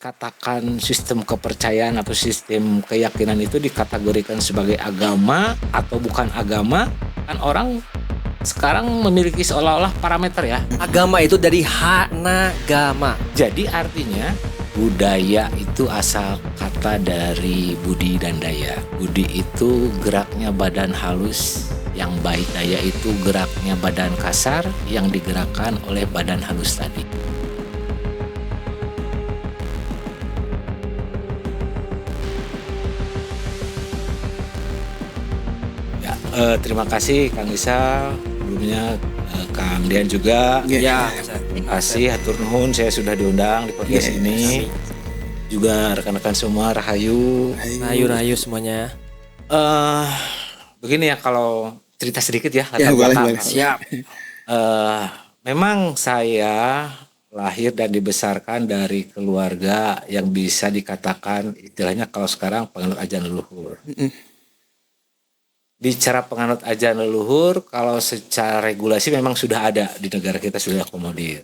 dikatakan sistem kepercayaan atau sistem keyakinan itu dikategorikan sebagai agama atau bukan agama, kan orang sekarang memiliki seolah-olah parameter ya. Agama itu dari hanagama. Jadi artinya budaya itu asal kata dari budi dan daya. Budi itu geraknya badan halus, yang baik. Daya itu geraknya badan kasar yang digerakkan oleh badan halus tadi. Ya, terima kasih Kang Isal, sebelumnya Kang Dian juga. Ya, Terima kasih, hatur nuhun saya sudah diundang di podcast ini. Juga rekan-rekan semua, rahayu. rayu semuanya. Begini ya, kalau cerita sedikit ya. Ya, boleh. Siap. Memang saya lahir dan dibesarkan dari keluarga yang bisa dikatakan istilahnya kalau sekarang penganut ajaran leluhur. Bicara penganut ajaran leluhur, kalau secara regulasi memang sudah ada di negara kita, sudah akomodir.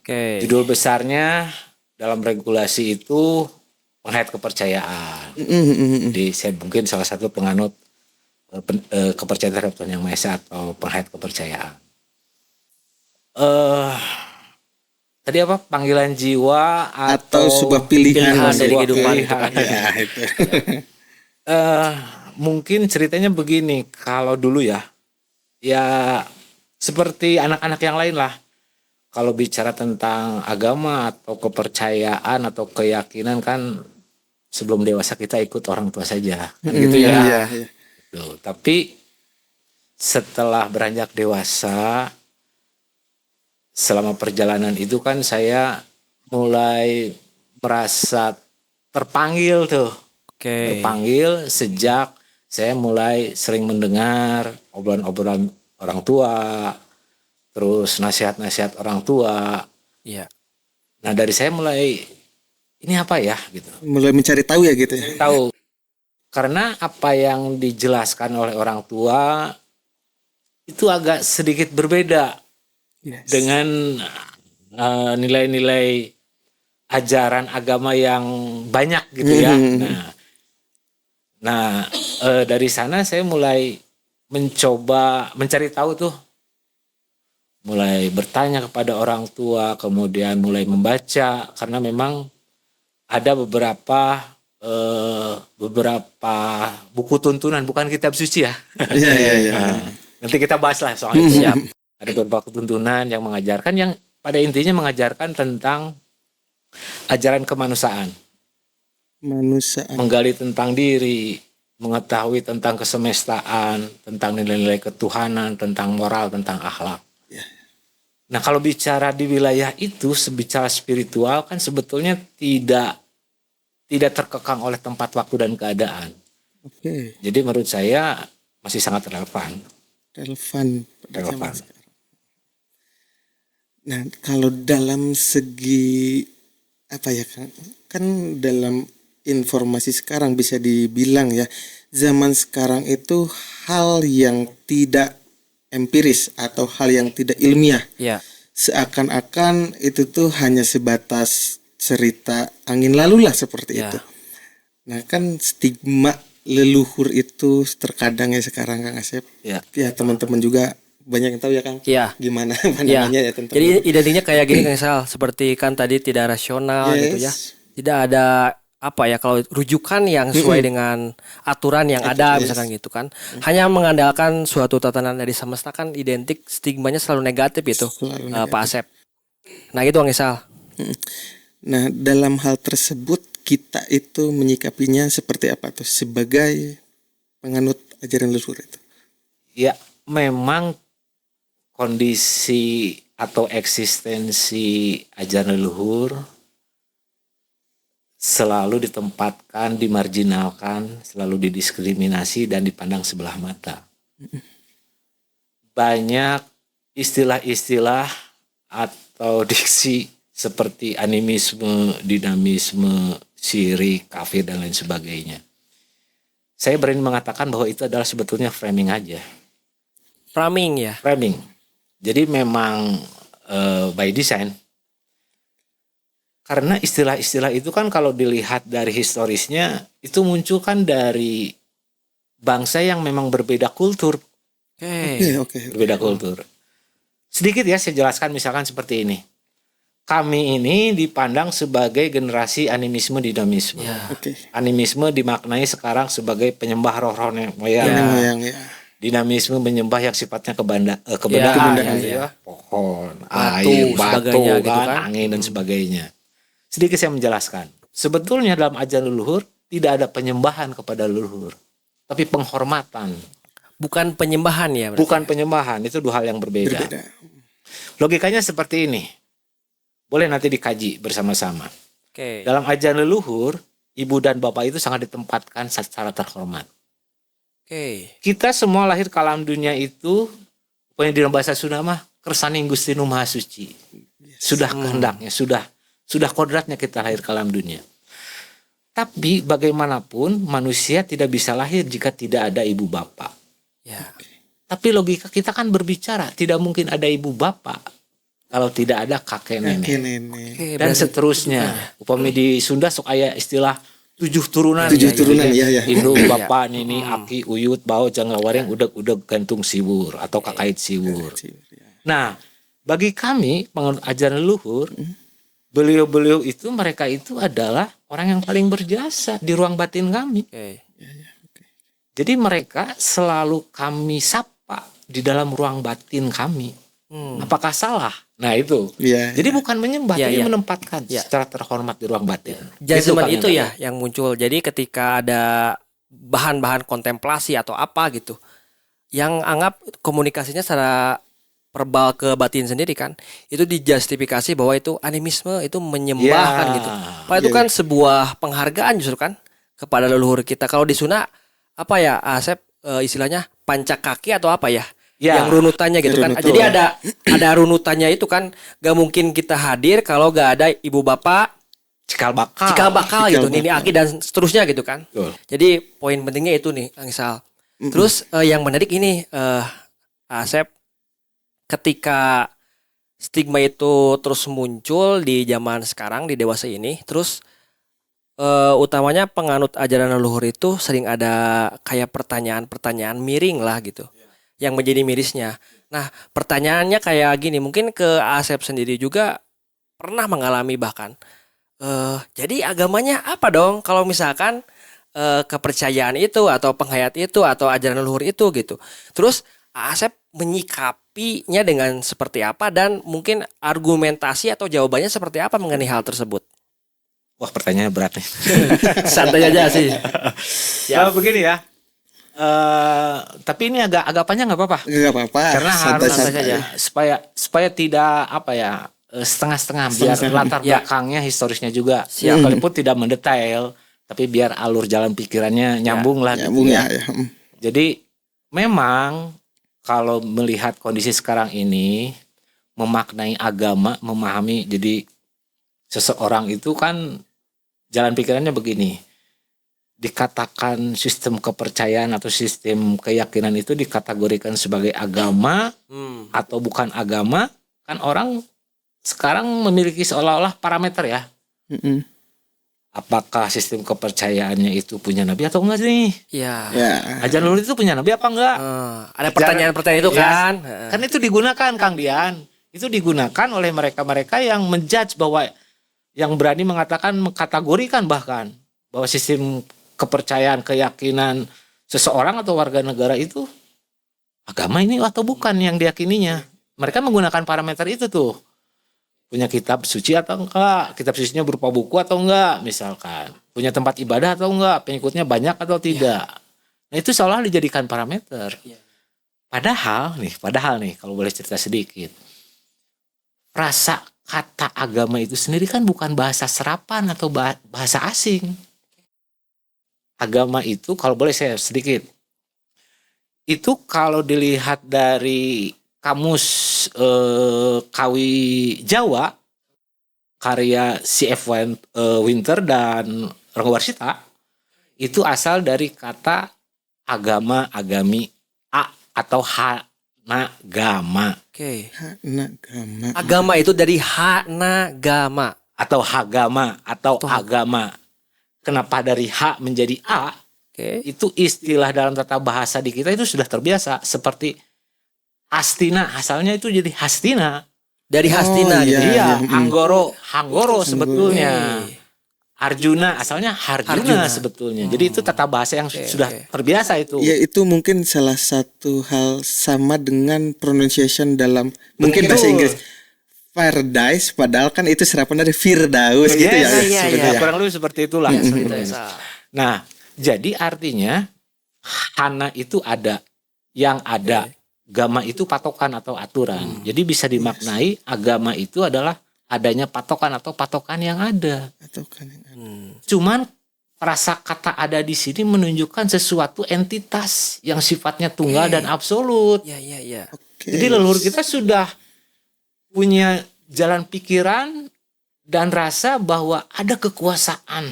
Oke. Judul besarnya dalam regulasi itu penghayat kepercayaan. Jadi saya mungkin salah satu penganut kepercayaan terhadap Tuhan Yang Maha Esa atau penghayat kepercayaan. Tadi apa? Panggilan jiwa Atau sebuah pilihan dari sebuah kehidupan pilihan. Ya, itu. Mungkin ceritanya begini, kalau dulu ya seperti anak-anak yang lain lah. Kalau bicara tentang agama atau kepercayaan atau keyakinan kan sebelum dewasa kita ikut orang tua saja, kan gitu ya. Iya. Tuh, tapi setelah beranjak dewasa, selama perjalanan itu kan saya mulai merasa terpanggil tuh. Oke. Terpanggil sejak saya mulai sering mendengar obrolan-obrolan orang tua, terus nasihat-nasihat orang tua. Iya. Nah dari saya mulai ini apa ya gitu. Mulai mencari tahu ya gitu ya. Tahu karena apa yang dijelaskan oleh orang tua itu agak sedikit berbeda dengan nilai-nilai ajaran agama yang banyak gitu ya. Nah, dari sana saya mulai mencoba mencari tahu tuh, mulai bertanya kepada orang tua, kemudian mulai membaca karena memang ada beberapa buku tuntunan, bukan kitab suci ya. Iya. Nanti kita bahas lah soal itu. Ada beberapa tuntunan yang mengajarkan, yang pada intinya mengajarkan tentang ajaran kemanusiaan. Menggali tentang diri, mengetahui tentang kesemestaan, tentang nilai-nilai ketuhanan, tentang moral, tentang akhlak. Nah kalau bicara di wilayah itu, bicara spiritual kan sebetulnya tidak terkekang oleh tempat, waktu, dan keadaan. Jadi menurut saya masih sangat relevan. Nah kalau dalam segi apa ya kan dalam informasi sekarang bisa dibilang ya, zaman sekarang itu hal yang tidak empiris atau hal yang tidak ilmiah. Iya. Seakan-akan itu tuh hanya sebatas cerita angin lalu lah seperti itu. Nah kan stigma leluhur itu terkadang ya sekarang Kang Asep. Ya teman-teman juga banyak yang tahu ya Kang. Iya. Gimana pandangannya ya tentang. Jadi identinya kayak gini Kang Sal, seperti kan tadi tidak rasional gitu ya. Tidak ada apa ya, kalau rujukan yang sesuai dengan aturan yang ada misalkan gitu kan. Hanya mengandalkan suatu tatanan dari semesta kan identik, stigmanya selalu negatif itu. Pak Asep. Nah gitu Kang Sal. Nah dalam hal tersebut kita itu menyikapinya seperti apa tuh sebagai penganut ajaran leluhur itu? Ya memang kondisi atau eksistensi ajaran leluhur selalu ditempatkan, dimarginalkan, selalu didiskriminasi dan dipandang sebelah mata. Banyak istilah-istilah atau diksi seperti animisme, dinamisme, syirik, kafir, dan lain sebagainya. Saya berani mengatakan bahwa itu adalah sebetulnya framing aja. Framing. Jadi memang by design Karena istilah-istilah itu kan kalau dilihat dari historisnya itu muncul kan dari bangsa yang memang berbeda kultur. Oke. Berbeda kultur. Sedikit ya saya jelaskan misalkan seperti ini. Kami ini dipandang sebagai generasi animisme dinamisme. Oke. Animisme dimaknai sekarang sebagai penyembah roh-roh nenek moyang. Nenek moyang ya. Dinamisme menyembah yang sifatnya kebendaan kebendaan, gitu ya. Pohon, Batu, air, batu, sebagainya kan, gitu kan. angin dan sebagainya. Sedikit saya menjelaskan. Sebetulnya dalam ajaran leluhur tidak ada penyembahan kepada leluhur, tapi penghormatan. Bukan penyembahan ya berarti. Bukan penyembahan, itu dua hal yang berbeda. Berbeda. Logikanya seperti ini. Boleh nanti dikaji bersama-sama. Oke. Dalam ajaran leluhur, ibu dan bapak itu sangat ditempatkan secara terhormat. Oke. Kita semua lahir ke alam dunia itu, pokoknya di dalam bahasa Sunda mah, kersaning Gusti Nu Maha Suci. Sudah kehendaknya, sudah kodratnya kita lahir ke alam dunia. Tapi bagaimanapun manusia tidak bisa lahir jika tidak ada ibu bapak. Ya. Tapi logika kita kan berbicara, tidak mungkin ada ibu bapak kalau tidak ada kakek nenek. Kakek nenek. Oke, Dan berarti- seterusnya. Upami di Sunda sok aya istilah 7 turunan. 7 ya, turunan, gitu iya. Induk, bapak, nini, aki, uyut, bau, jangga wareng, udeg-udeg, gantung siwur atau kakait siwur. Nah, bagi kami penganut ajaran leluhur, beliau-beliau itu mereka itu adalah orang yang paling berjasa di ruang batin kami. Oke. Jadi mereka selalu kami sapa di dalam ruang batin kami. Apakah salah? Nah itu. Iya. Jadi bukan menyembah, Iya, tapi iya. menempatkan Iya. secara terhormat di ruang batin. Judgment Kang itu yang ya yang muncul. Jadi ketika ada bahan-bahan kontemplasi atau apa gitu, yang anggap komunikasinya secara verbal ke batin sendiri kan, itu dijustifikasi bahwa itu animisme, itu menyembah Ya. kan gitu. Padahal itu kan sebuah penghargaan justru kan kepada leluhur kita. Kalau di Sunda apa ya, Asep, istilahnya pancak kaki atau apa ya? Ya. Yang runutannya gitu kan. Runutan. Jadi ada runutannya itu kan, gak mungkin kita hadir kalau gak ada ibu bapak, cikal bakal. cikal bakal Cikal gitu, bakal. nini aki dan seterusnya gitu kan. Betul. Jadi poin pentingnya itu nih, Kang Isal. Terus yang menarik ini, Asep, ketika stigma itu terus muncul di zaman sekarang, di dewasa ini, terus utamanya penganut ajaran leluhur itu sering ada kayak pertanyaan-pertanyaan miring lah gitu, yang menjadi mirisnya. Nah, pertanyaannya kayak gini, mungkin ke Asep sendiri juga pernah mengalami bahkan. Jadi agamanya apa dong kalau misalkan kepercayaan itu atau penghayat itu atau ajaran leluhur itu gitu. Terus Asep menyikapinya dengan seperti apa dan mungkin argumentasi atau jawabannya seperti apa mengenai hal tersebut. Wah, pertanyaannya berat nih. Santai aja sih. Ya begini ya. Tapi ini agak panjang nggak apa-apa. Nggak apa-apa. Karena harus santai-santai. supaya tidak apa ya, setengah-setengah, biar latar Ya. belakangnya historisnya juga. Sekalipun tidak mendetail, tapi biar alur jalan pikirannya nyambung lah. gitu Nyambung ya. ya. Jadi memang kalau melihat kondisi sekarang ini, memaknai agama, memahami, jadi seseorang itu kan jalan pikirannya begini. Dikatakan sistem kepercayaan atau sistem keyakinan itu dikategorikan sebagai agama atau bukan agama, kan orang sekarang memiliki seolah-olah parameter ya. Mm-mm. Apakah sistem kepercayaannya itu punya nabi atau enggak nih? Iya. Ya. Ajaran leluhur itu punya nabi apa enggak? Ada pertanyaan-pertanyaan itu Ya, kan. Kan itu digunakan Kang Dian. Itu digunakan oleh mereka-mereka yang menjudge bahwa yang berani mengatakan, mengkategorikan bahkan bahwa sistem kepercayaan, keyakinan seseorang atau warga negara itu agama ini atau bukan yang diyakininya. Mereka menggunakan parameter itu tuh. Punya kitab suci atau enggak, kitab sucinya berupa buku atau enggak misalkan. Punya tempat ibadah atau enggak, pengikutnya banyak atau tidak. Nah, itu seolah dijadikan parameter. Padahal nih kalau boleh cerita sedikit. Rasa kata agama itu sendiri kan bukan bahasa serapan atau bahasa asing. Agama itu kalau boleh saya sedikit. Itu kalau dilihat dari kamus Kawi Jawa karya C.F. Winter dan Rangga Warsita, itu asal dari kata agama, agami, atau hanagama. Oke. Hanagama. Agama itu dari hanagama. atau hagama atau agama. Kenapa dari H menjadi A? Itu istilah dalam tata bahasa di kita itu sudah terbiasa. Seperti Hastina, asalnya itu jadi Hastina. Dari Hastina gitu. Iya, Hanggoro sebetulnya. Arjuna, asalnya Harjuna sebetulnya. Jadi itu tata bahasa yang sudah terbiasa itu. Ya itu mungkin salah satu hal sama dengan pronunciation dalam mungkin bahasa Inggris. Paradise, padahal kan itu serapan dari Firdaus gitu ya. Iya. Kurang lebih seperti itulah. Nah, jadi artinya hana itu ada, yang ada. Gama itu patokan atau aturan. Jadi bisa dimaknai agama itu adalah adanya patokan atau patokan yang ada. Cuman prasakata ada di sini menunjukkan sesuatu entitas yang sifatnya tunggal dan absolut. Iya. Jadi leluhur kita sudah punya jalan pikiran dan rasa bahwa ada kekuasaan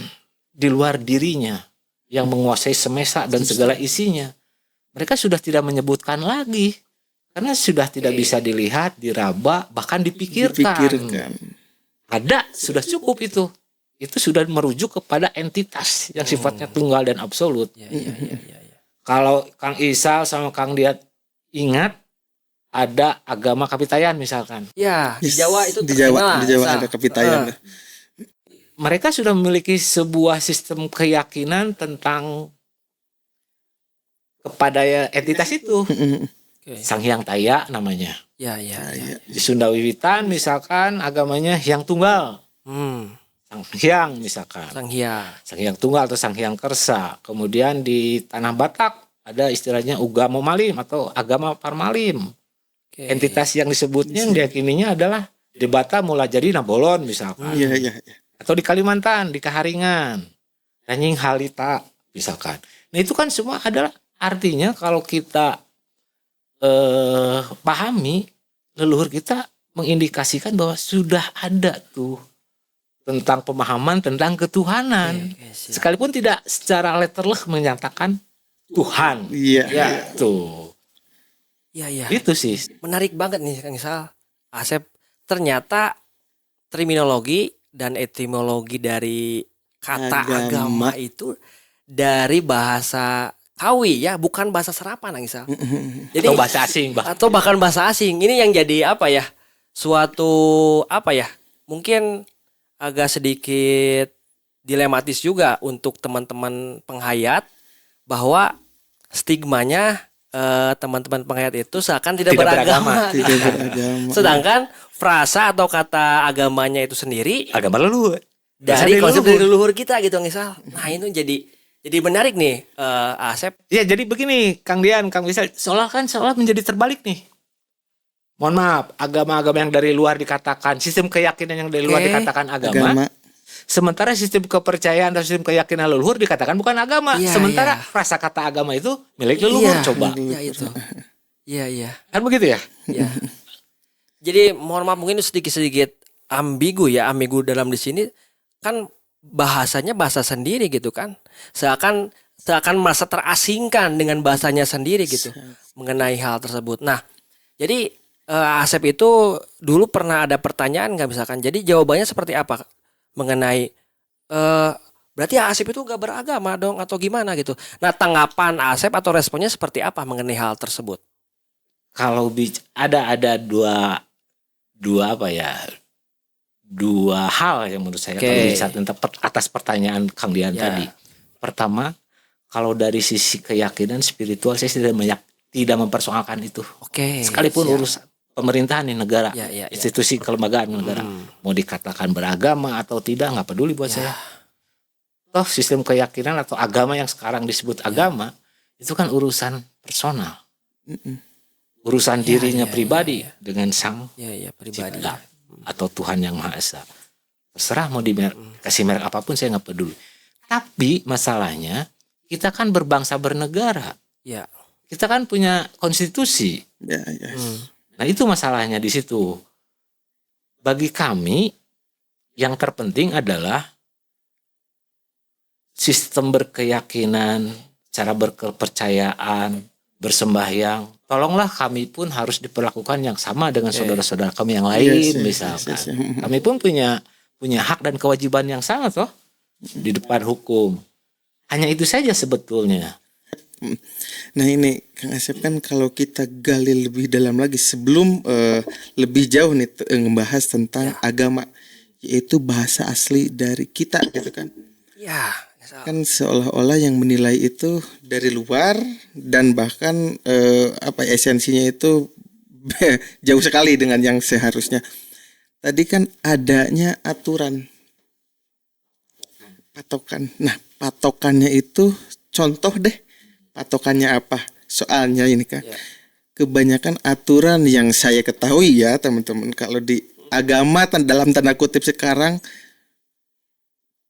di luar dirinya yang menguasai semesta dan segala isinya. Mereka sudah tidak menyebutkan lagi karena sudah tidak bisa dilihat, diraba, bahkan dipikirkan. Ada, sudah cukup itu. Itu sudah merujuk kepada entitas yang sifatnya tunggal dan absolut. Kalau Kang Isal sama Kang Diat ingat, ada agama Kapitayan misalkan. Ya, di Jawa itu di Jawa ada Kapitayan. Mereka sudah memiliki sebuah sistem keyakinan tentang kepada entitas itu. Sang Hyang Taya namanya. Ya. Di Sunda Wiwitan misalkan agamanya Hyang Tunggal. Sang Hyang misalkan. Sang Hyang Tunggal atau Sang Hyang Kersa. Kemudian di Tanah Batak ada istilahnya Ugamo Malim atau agama Parmalim. Entitas yang disebutnya yang diyakininya adalah di Batam mulai jadi Nabolon misalkan. Atau di Kalimantan, di Kaharingan. Ranying Halita misalkan. Nah itu kan semua adalah artinya kalau kita pahami, leluhur kita mengindikasikan bahwa sudah ada tuh tentang pemahaman tentang ketuhanan. Sekalipun tidak secara letterleh menyatakan Tuhan. Tuh. Iya. Itu sih. Menarik banget nih Kang Isal. Asep, ternyata terminologi dan etimologi dari kata agama itu dari bahasa Kawi ya, bukan bahasa serapan Kang Isal. Jadi atau bahasa asing atau bahkan bahasa asing. Ini yang jadi apa ya? Suatu apa ya? Mungkin agak sedikit dilematis juga untuk teman-teman penghayat bahwa stigmanya teman-teman penghayat itu seakan tidak beragama. Sedangkan frasa atau kata agamanya itu sendiri agama leluhur. Dari konsep dari leluhur kita gitu Kang Isal. Nah, itu jadi menarik nih Asep. Ya jadi begini Kang Dian, Kang Isal, seolah menjadi terbalik nih. Mohon maaf, agama-agama yang dari luar dikatakan, sistem keyakinan yang dari luar dikatakan agama. Sementara sistem kepercayaan dan sistem keyakinan leluhur dikatakan bukan agama. Sementara frasa kata agama itu milik leluhur. Coba. Iya itu. Iya. Kan begitu ya? Iya. Jadi mohon maaf mungkin sedikit ambigu dalam di sini kan bahasanya bahasa sendiri gitu kan. Seakan merasa terasingkan dengan bahasanya sendiri gitu mengenai hal tersebut. Nah, jadi Asep itu dulu pernah ada pertanyaan nggak misalkan. Jadi jawabannya seperti apa mengenai berarti Asep itu gak beragama dong atau gimana gitu. Nah, tanggapan Asep atau responnya seperti apa mengenai hal tersebut? Kalau ada dua hal yang menurut saya kalau bicara tentang atas pertanyaan Kang Dian tadi. Pertama, kalau dari sisi keyakinan spiritual saya tidak mempersoalkan itu. Sekalipun urusan pemerintahan di negara, institusi kelembagaan negara mau dikatakan beragama atau tidak nggak peduli buat saya. Toh sistem keyakinan atau agama yang sekarang disebut agama itu kan urusan personal, urusan dirinya pribadi dengan sang pribadi cipta atau Tuhan yang Maha Esa. Terserah mau kasih merek apapun saya nggak peduli. Tapi masalahnya kita kan berbangsa bernegara. Kita kan punya konstitusi. Nah itu masalahnya di situ. Bagi kami yang terpenting adalah sistem berkeyakinan, cara berkepercayaan, bersembahyang. Tolonglah kami pun harus diperlakukan yang sama dengan saudara-saudara kami yang lain misalkan. Kami pun punya punya hak dan kewajiban yang sama toh di depan hukum. Hanya itu saja sebetulnya. Nah ini Kang Asep kan kalau kita gali lebih dalam lagi sebelum lebih jauh nih ngebahas tentang agama, yaitu bahasa asli dari kita gitu kan. Ya. Kan seolah-olah yang menilai itu dari luar dan bahkan esensinya itu jauh sekali dengan yang seharusnya. Tadi kan adanya aturan patokan. Nah, patokannya itu contoh deh. Patokannya apa? Soalnya ini kan kebanyakan aturan yang saya ketahui ya teman-teman, kalau di agama dalam tanda kutip sekarang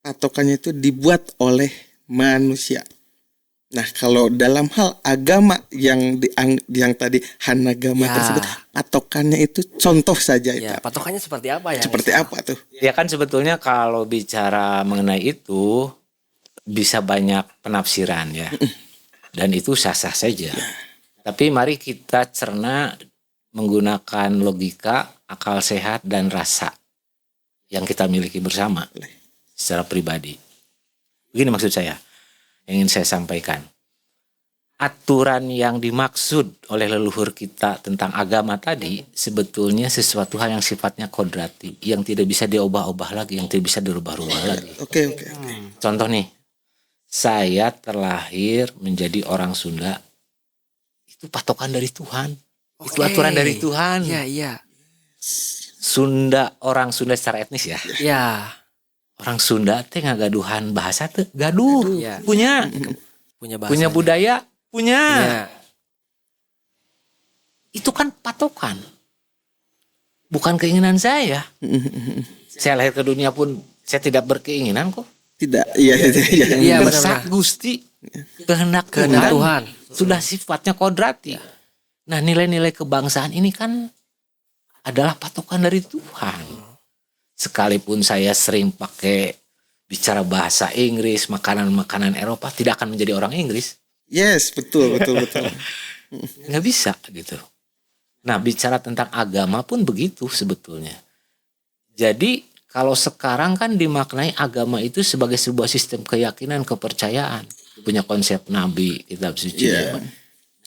patokannya itu dibuat oleh manusia. Nah, kalau dalam hal agama yang tadi hanagama tersebut, patokannya itu contoh saja itu. Ya, patokannya seperti apa ya? Seperti apa tuh? Ya kan sebetulnya kalau bicara mengenai itu bisa banyak penafsiran ya. Dan itu sah-sah saja. Tapi mari kita cerna menggunakan logika, akal sehat, dan rasa yang kita miliki bersama secara pribadi. Begini maksud saya, yang ingin saya sampaikan. Aturan yang dimaksud oleh leluhur kita tentang agama tadi sebetulnya sesuatu hal yang sifatnya kodrati, yang tidak bisa diubah-ubah lagi, yang tidak bisa dirubah-rubah lagi. Oke. Contoh nih, saya terlahir menjadi orang Sunda. Itu patokan dari Tuhan. Itu aturan dari Tuhan. Iya. Orang Sunda secara etnis ya. Iya. Orang Sunda teh ngagaduhan bahasa teh gaduh. Ya. Punya bahasa. Punya budaya, punya. Ya. Itu kan patokan. Bukan keinginan saya. Saya lahir ke dunia pun saya tidak berkeinginan kok. Tidak, iya. Kehendak Gusti, kehendak Tuhan sudah sifatnya kodrati. Nah, nilai-nilai kebangsaan ini kan adalah patokan dari Tuhan. Sekalipun saya sering pakai bicara bahasa Inggris, makanan-makanan Eropa, tidak akan menjadi orang Inggris. Yes, betul. Nggak bisa gitu. Nah, bicara tentang agama pun begitu sebetulnya. Jadi kalau sekarang kan dimaknai agama itu sebagai sebuah sistem keyakinan, kepercayaan. Punya konsep nabi, kitab suci. Yeah.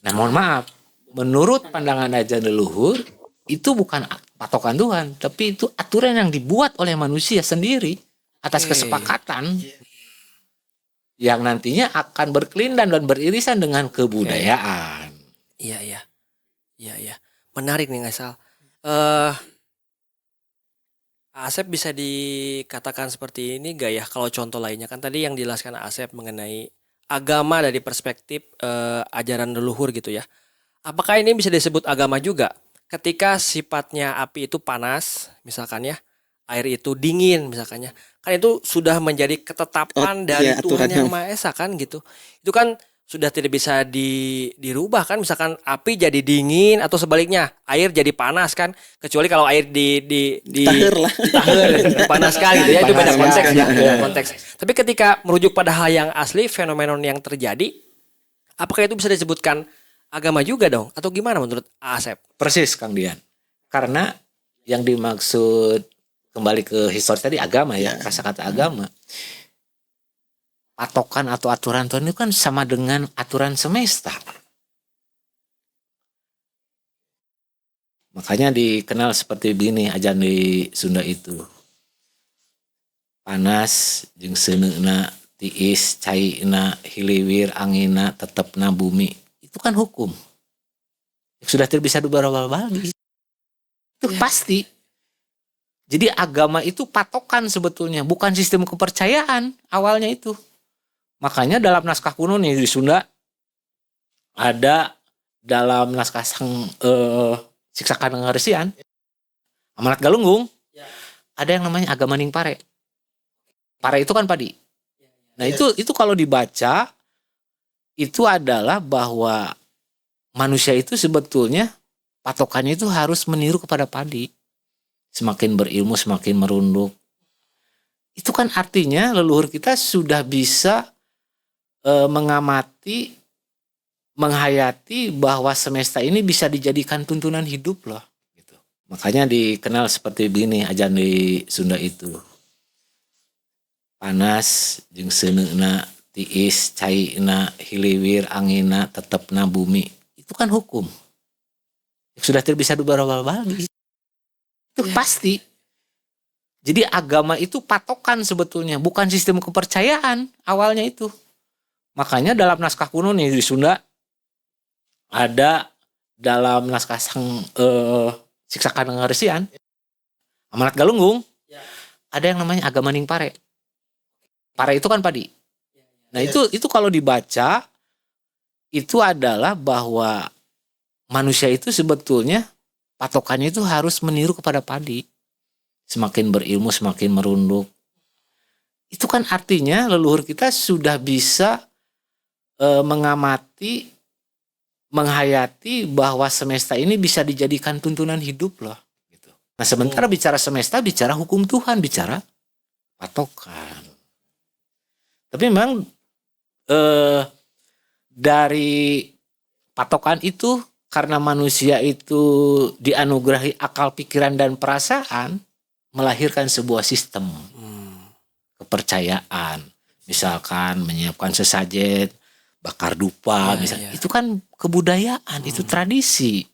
Nah, mohon maaf. Menurut pandangan ajaran leluhur, itu bukan patokan Tuhan. Tapi itu aturan yang dibuat oleh manusia sendiri atas kesepakatan. Yang nantinya akan berkelindan dan beririsan dengan kebudayaan. Iya. Menarik nih Asal. Asep bisa dikatakan seperti ini gak ya kalau contoh lainnya kan tadi yang dijelaskan Asep mengenai agama dari perspektif ajaran leluhur gitu ya. Apakah ini bisa disebut agama juga? Ketika sifatnya api itu panas misalkan ya, air itu dingin misalkannya, kan itu sudah menjadi ketetapan dari Tuhan Yang Maha Esa kan gitu. Itu kan sudah tidak bisa dirubah kan, misalkan api jadi dingin atau sebaliknya air jadi panas kan, kecuali kalau air tahir dipanaskan gitu ya, itu beda konteks ya, beda konteks. Tapi ketika merujuk pada hal yang asli, fenomenon yang terjadi, apakah itu bisa disebutkan agama juga dong atau gimana menurut Asep? Persis Kang Dian. Karena yang dimaksud kembali ke histori tadi agama ya, kata-kata agama. Patokan atau aturan Tuhan itu kan sama dengan aturan semesta. Makanya dikenal seperti begini ajaran di Sunda itu. Panas jeung seuneuna tiis caina hiliwir angina tetepna bumi. Itu kan hukum. Sudah tidak bisa diubah-ubah lagi. Itu pasti. Jadi agama itu patokan sebetulnya, bukan sistem kepercayaan awalnya itu. Makanya dalam naskah kuno nih di Sunda ada dalam naskah Siksa Kadengaresian Amanat Galunggung ada yang namanya agama Ning Pare. Pare itu kan padi. Nah itu kalau dibaca itu adalah bahwa manusia itu sebetulnya patokannya itu harus meniru kepada padi. Semakin berilmu semakin merunduk. Itu kan artinya leluhur kita sudah bisa mengamati, menghayati bahwa semesta ini bisa dijadikan tuntunan hidup loh. Gitu. Makanya dikenal seperti begini ajaran di Sunda itu. panas jeung seuneuna tiis caina hiliwir angina tetepna bumi itu kan hukum sudah tidak bisa diubah-ubah itu pasti. Jadi agama itu patokan sebetulnya bukan sistem kepercayaan awalnya itu. Makanya dalam naskah kuno nih di Sunda ada dalam naskah Siksa Kanenggaresian Amanat Galunggung ada yang namanya agama ning pare. Pare itu kan padi. Nah itu kalau dibaca itu adalah bahwa manusia itu sebetulnya patokannya itu harus meniru kepada padi. Semakin berilmu semakin merunduk. Itu kan artinya leluhur kita sudah bisa mengamati, menghayati bahwa semesta ini bisa dijadikan tuntunan hidup loh. Gitu. Nah sementara bicara semesta, bicara hukum Tuhan, bicara patokan. Tapi memang dari patokan itu karena manusia itu dianugerahi akal, pikiran, dan perasaan melahirkan sebuah sistem kepercayaan. Misalkan menyiapkan sesajen, bakar dupa, misalnya. Itu kan kebudayaan, itu tradisi.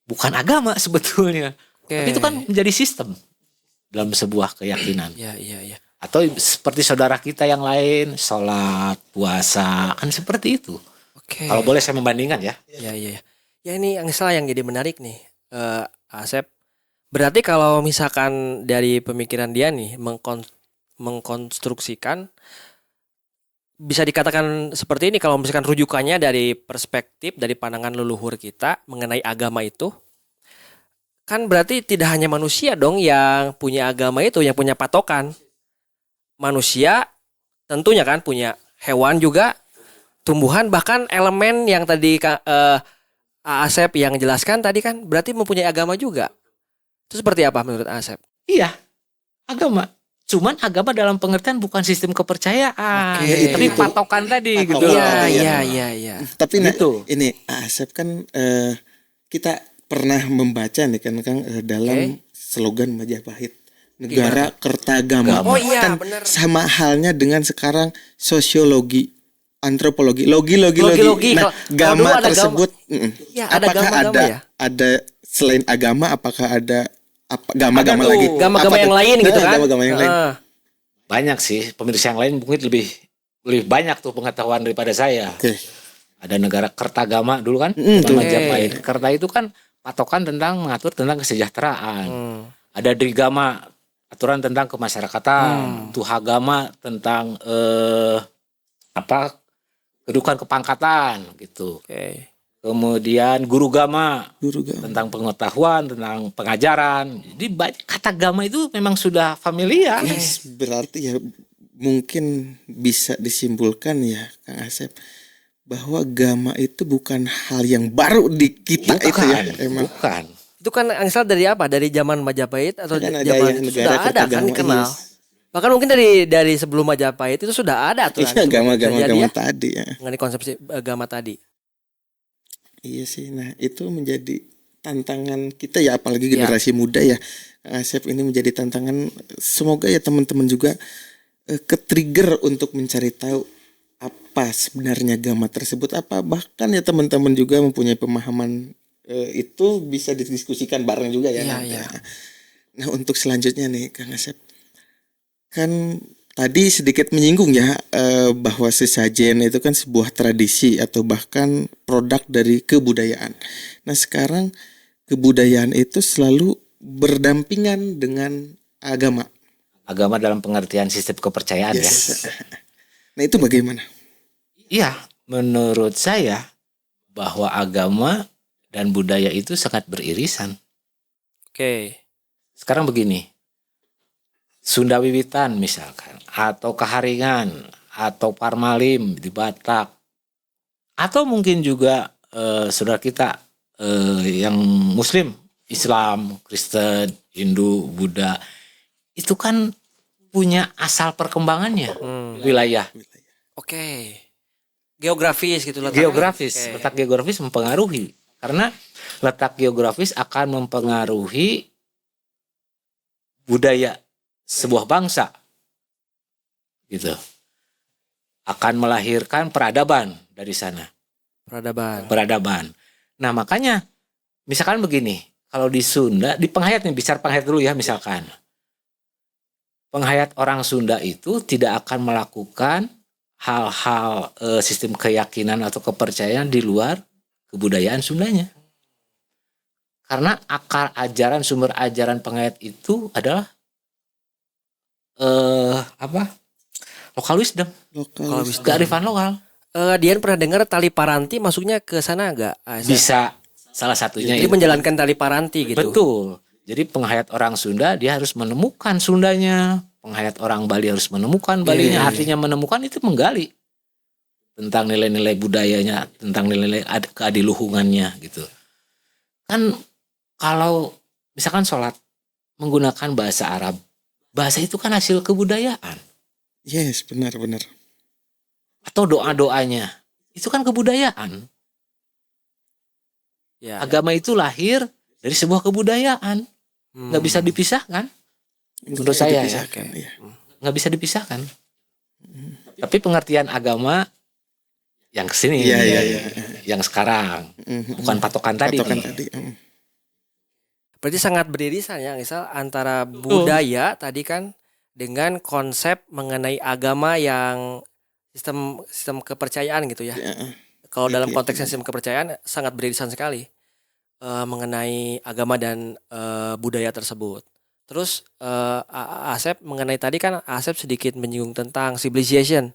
Bukan agama sebetulnya. Tapi itu kan menjadi sistem dalam sebuah keyakinan. Atau seperti saudara kita yang lain, sholat, puasa, kan seperti itu. Kalau boleh saya membandingkan ya. Ya ini yang salah yang jadi menarik nih, Asep. Berarti kalau misalkan dari pemikiran dia nih mengkonstruksikan, bisa dikatakan seperti ini kalau misalkan rujukannya dari perspektif, dari pandangan leluhur kita mengenai agama itu, kan berarti tidak hanya manusia dong yang punya agama itu, yang punya patokan. Manusia tentunya kan punya, hewan juga, tumbuhan, bahkan elemen yang tadi Asep yang jelaskan tadi kan berarti mempunyai agama juga. Itu seperti apa menurut Asep? Iya, agama. Cuman agama dalam pengertian bukan sistem kepercayaan, tapi patokan tadi gitu. Iya. Tapi gitu. Ini Asep kan kita pernah membaca nih kan Kang dalam slogan Majapahit. Negara Kertagama. Oh iya, kan benar. Sama halnya dengan sekarang sosiologi, antropologi, logi. Nah, gama tersebut apakah ada selain agama, apakah ada gama-gama lagi? Gama-gama yang lain gitu kan? Gama-gama yang lain. Banyak sih, pemirsa yang lain mungkin lebih banyak tuh pengetahuan daripada saya. Ada negara Kertagama dulu kan, Majapahit. Kerta itu kan patokan tentang mengatur tentang kesejahteraan. Ada Drigama, aturan tentang kemasyarakatan. Tuhagama tentang kedudukan kepangkatan gitu. Kemudian Guru Gama tentang pengetahuan, tentang pengajaran. Jadi kata gama itu memang sudah familiar. Berarti ya mungkin bisa disimpulkan ya Kang Asep bahwa gama itu bukan hal yang baru di kita itu ya. Emang. Bukan. Itu kan asal dari apa? Dari zaman Majapahit atau kan zaman sudah ada kan kenal. Bahkan mungkin dari sebelum Majapahit itu sudah ada aturan. Iya, gama tadi ya. Mengenai konsepsi agama tadi. Iya sih, nah itu menjadi tantangan kita ya, apalagi generasi muda ya. Asep ini menjadi tantangan. Semoga ya teman-teman juga ke-trigger untuk mencari tahu apa sebenarnya agama tersebut, apa bahkan ya teman-teman juga mempunyai pemahaman itu bisa didiskusikan bareng juga ya. Nah untuk selanjutnya nih Kang Asep, kan tadi sedikit menyinggung ya bahwa sesajen itu kan sebuah tradisi atau bahkan produk dari kebudayaan. Nah sekarang kebudayaan itu selalu berdampingan dengan agama. Agama dalam pengertian sistem kepercayaan ya. Nah itu bagaimana? Iya, menurut saya bahwa agama dan budaya itu sangat beririsan. Sekarang begini. Sunda Wiwitan misalkan, atau Kaharingan, atau Parmalim di Batak, atau mungkin juga saudara kita yang Muslim, Islam, Kristen, Hindu, Buddha, itu kan punya asal perkembangannya wilayah. Geografis gitu letak. Letak geografis mempengaruhi, karena letak geografis akan mempengaruhi budaya sebuah bangsa. gitu. Akan melahirkan peradaban dari sana. Peradaban. Nah, makanya misalkan begini, kalau di Sunda, di penghayat nih, bicara penghayat dulu ya misalkan. Penghayat orang Sunda itu tidak akan melakukan hal-hal sistem keyakinan atau kepercayaan di luar kebudayaan Sundanya. Karena akar ajaran, sumber ajaran penghayat itu adalah lokal wisdom. Kearifan lokal. Dian pernah dengar tali paranti masuknya ke sana enggak? Bisa salah satunya. Jadi menjalankan tali paranti gitu. Betul. Jadi penghayat orang Sunda dia harus menemukan Sundanya. Penghayat orang Bali harus menemukan Balinya. Artinya menemukan itu menggali tentang nilai-nilai budayanya, tentang nilai-nilai keadiluhungannya gitu. Kan kalau misalkan sholat menggunakan bahasa Arab, bahasa itu kan hasil kebudayaan. Yes, benar. Atau doa-doanya, itu kan kebudayaan. Ya. Agama itu lahir dari sebuah kebudayaan, nggak bisa dipisahkan. Menurut saya ya, nggak bisa dipisahkan. Tapi pengertian agama yang kesini, yang sekarang, bukan patokan tadi. Berarti sangat beririsan ya, misal antara budaya tadi kan dengan konsep mengenai agama yang sistem kepercayaan gitu ya. Kalau dalam konteks sistem kepercayaan sangat beririsan sekali mengenai agama dan budaya tersebut. Terus Asep mengenai tadi kan Asep sedikit menyinggung tentang civilization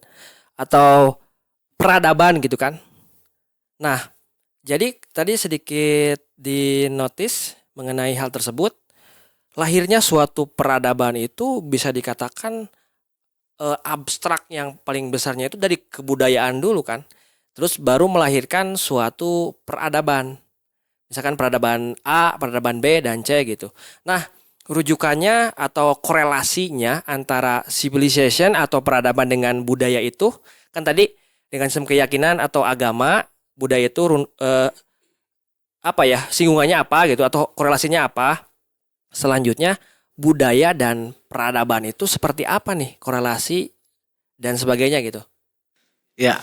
atau peradaban gitu kan. Nah, jadi tadi sedikit di notice mengenai hal tersebut, lahirnya suatu peradaban itu bisa dikatakan abstrak yang paling besarnya itu dari kebudayaan dulu kan. Terus baru melahirkan suatu peradaban. Misalkan peradaban A, peradaban B, dan C gitu. Nah, rujukannya atau korelasinya antara civilization atau peradaban dengan budaya itu, kan tadi dengan sistem keyakinan atau agama, budaya itu singgungannya apa gitu atau korelasinya apa. Selanjutnya budaya dan peradaban itu seperti apa nih korelasi dan sebagainya gitu. Ya,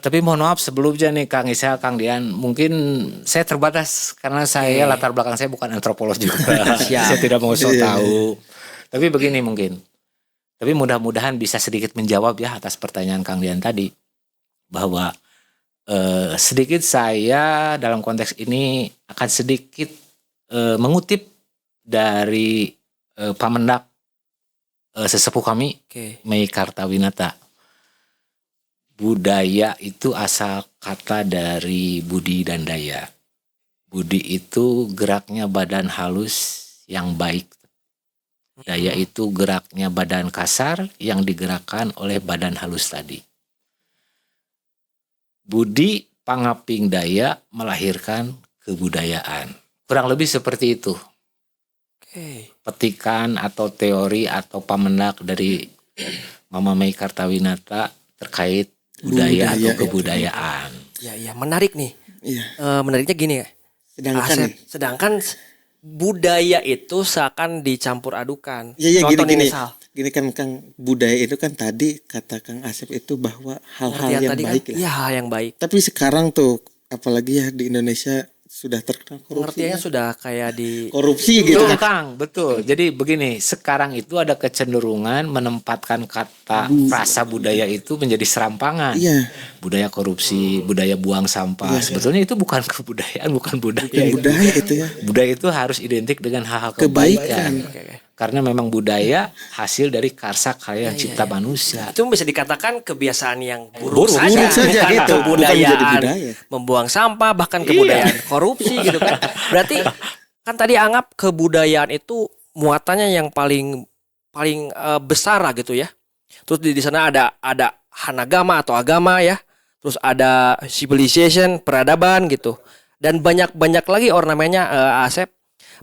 tapi mohon maaf sebelumnya nih Kang Isal, Kang Dian, mungkin saya terbatas karena saya latar belakang saya bukan antropolog juga. Saya tidak mau tahu. Tapi begini mungkin. Tapi mudah-mudahan bisa sedikit menjawab ya atas pertanyaan Kang Dian tadi. Bahwa sedikit saya dalam konteks ini akan sedikit mengutip dari Pamendak sesepuh kami, Mei Kartawinata. Budaya itu asal kata dari budi dan daya. Budi itu geraknya badan halus yang baik. Daya itu geraknya badan kasar yang digerakkan oleh badan halus tadi. Budi pangaping daya melahirkan kebudayaan. Kurang lebih seperti itu. Petikan atau teori atau pamendak dari Mama Mei Kartawinata terkait budaya atau kebudayaan. Iya, menarik nih. Menariknya gini ya. Sedangkan budaya itu seakan dicampur adukan. Contoh misal. Gini kan Kang, budaya itu kan tadi kata Kang Asep itu bahwa hal-hal yang baik lah. Iya, hal yang baik. Tapi sekarang tuh apalagi ya di Indonesia sudah terkena korupsi. Pengertiannya sudah kayak di korupsi gitu. Betul Kang, betul. Jadi begini, sekarang itu ada kecenderungan menempatkan kata frasa budaya itu menjadi serampangan. Budaya korupsi, budaya buang sampah. Sebetulnya itu bukan kebudayaan, bukan budaya. Bukan budaya itu ya. Budaya itu harus identik dengan hal-hal kebaikan. Karena memang budaya hasil dari karsa karya cipta manusia. Itu bisa dikatakan kebiasaan yang buruk saja gitu. Kebudayaan membuang sampah, bahkan kebudayaan korupsi gitu kan. Berarti kan tadi anggap kebudayaan itu muatannya yang paling besar lah gitu ya. Terus di sana ada hanagama atau agama ya. Terus ada civilization, peradaban gitu. Dan banyak lagi ornamennya Asep.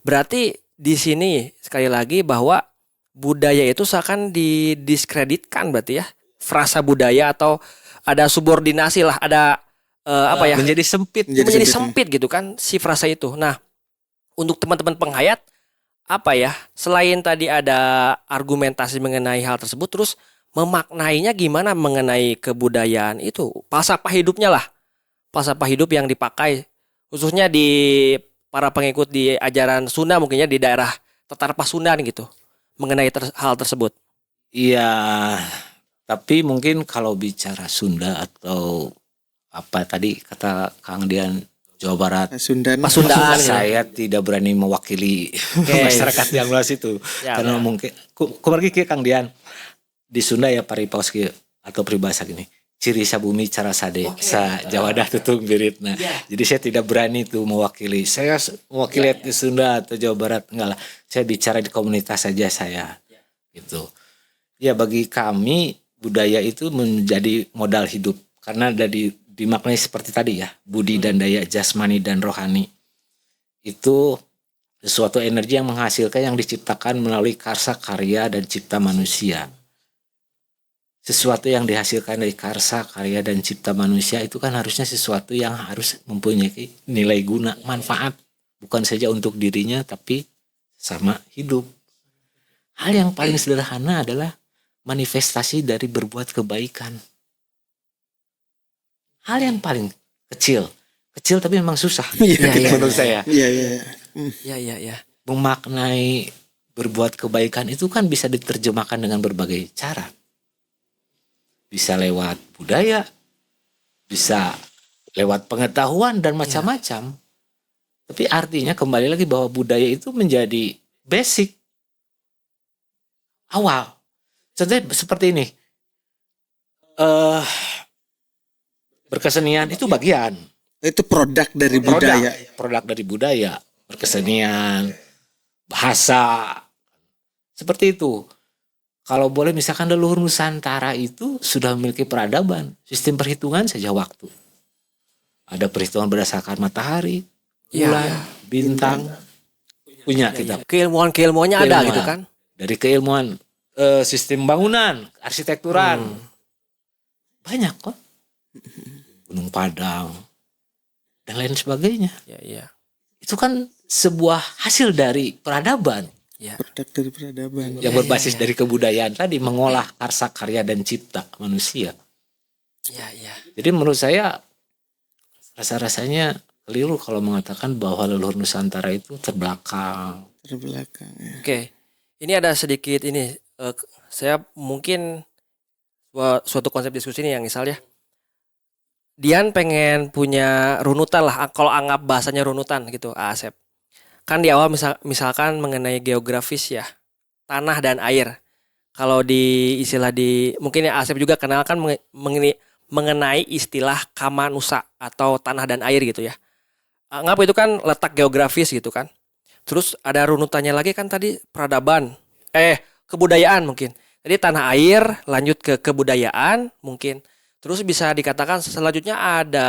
Berarti di sini sekali lagi bahwa budaya itu seakan didiskreditkan berarti ya. Frasa budaya atau ada subordinasi lah, ada menjadi sempit. Menjadi sempit gitu kan si frasa itu. Nah, untuk teman-teman penghayat selain tadi ada argumentasi mengenai hal tersebut, terus memaknainya gimana mengenai kebudayaan itu, falsafah hidupnya lah, falsafah hidup yang dipakai khususnya di para pengikut di ajaran Sunda mungkinnya di daerah Tetar Pasundan gitu mengenai hal tersebut. Iya, tapi mungkin kalau bicara Sunda atau apa tadi kata Kang Dian Jawa Barat, Pasundan. Pasundaan gitu. saya tidak berani mewakili Oke. masyarakat yang luas itu. Ya, Karena ya. mungkin kumargi kieu Kang Dian di Sunda ya paripaos kieu atau peribahasa gini. Ciri sabumi cara sade sa Jawa dah tutung biritna. Jadi saya tidak berani tuh mewakili. Saya mewakili di Sunda atau Jawa Barat enggak lah. Saya bicara di komunitas saja saya. Gitu. Ya bagi kami budaya itu menjadi modal hidup karena dimaknai seperti tadi ya, budi dan daya jasmani dan rohani. Itu sesuatu energi yang menghasilkan yang diciptakan melalui karsa karya dan cipta manusia. Sesuatu yang dihasilkan dari karsa, karya, dan cipta manusia itu kan harusnya sesuatu yang harus mempunyai nilai guna, manfaat. Bukan saja untuk dirinya, tapi sama hidup. Hal yang paling sederhana adalah manifestasi dari berbuat kebaikan. Hal yang paling kecil. Kecil tapi memang susah menurut saya. Iya. Ya. Memaknai berbuat kebaikan itu kan bisa diterjemahkan dengan berbagai cara. Bisa lewat budaya, bisa lewat pengetahuan dan macam-macam. Tapi artinya kembali lagi bahwa budaya itu menjadi basic awal. Contohnya seperti ini. Berkesenian itu bagian. Itu produk dari budaya. Produk dari budaya. Berkesenian, bahasa. Seperti itu. Kalau boleh misalkan leluhur Nusantara itu sudah memiliki peradaban. Sistem perhitungan saja waktu. Ada perhitungan berdasarkan matahari, bulan, bintang. Punya kita. Keilmuannya ada gitu kan. Dari keilmuan sistem bangunan, arsitekturan. Banyak kok. Gunung Padang. Dan lain sebagainya. Ya. Itu kan sebuah hasil dari peradaban. Produk dari peradaban. Yang berbasis dari kebudayaan tadi, mengolah karsa karya dan cipta manusia. Ya. Jadi menurut saya rasa-rasanya keliru kalau mengatakan bahwa leluhur Nusantara itu terbelakang. Ya. Oke. Ini ada sedikit ini saya mungkin suatu konsep diskusi ini yang misalnya Dian pengen punya runutan lah, kalau anggap bahasanya runutan gitu, Asep. Kan di awal misalkan mengenai geografis ya, tanah dan air. Kalau di istilah mungkin ya Asep juga kenal kan mengenai istilah Kamanusa atau tanah dan air gitu ya. Anggap itu kan letak geografis gitu kan. Terus ada runutannya lagi kan tadi peradaban, kebudayaan mungkin. Jadi tanah air lanjut ke kebudayaan mungkin. Terus bisa dikatakan selanjutnya ada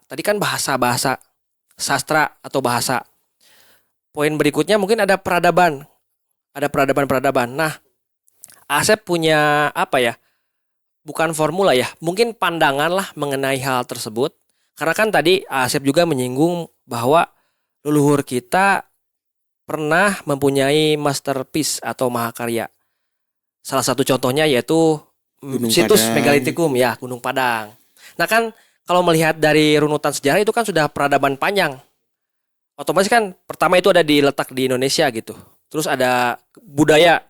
tadi kan bahasa sastra atau bahasa. Poin berikutnya mungkin ada peradaban. Ada peradaban. Nah, Asep punya apa ya? Bukan formula ya, mungkin pandangan lah mengenai hal tersebut. Karena kan tadi Asep juga menyinggung bahwa leluhur kita pernah mempunyai masterpiece atau mahakarya. Salah satu contohnya yaitu situs Megalitikum ya, Gunung Padang. Nah kan kalau melihat dari runutan sejarah itu kan sudah peradaban panjang. Otomatis kan pertama itu ada diletak di Indonesia gitu. Terus ada budaya,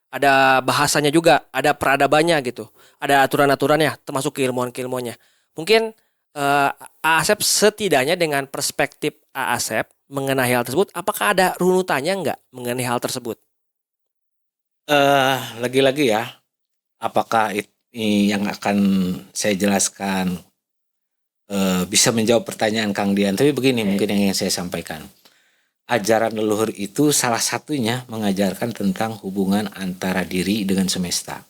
ada bahasanya juga, ada peradabannya gitu. Ada aturan-aturannya termasuk keilmuan-keilmuannya. Mungkin Asep setidaknya dengan perspektif Asep mengenai hal tersebut, apakah ada runutannya enggak mengenai hal tersebut? Lagi-lagi ya, apakah ini yang akan saya jelaskan bisa menjawab pertanyaan Kang Dian. Tapi begini mungkin yang ingin saya sampaikan. Ajaran leluhur itu salah satunya mengajarkan tentang hubungan antara diri dengan semesta.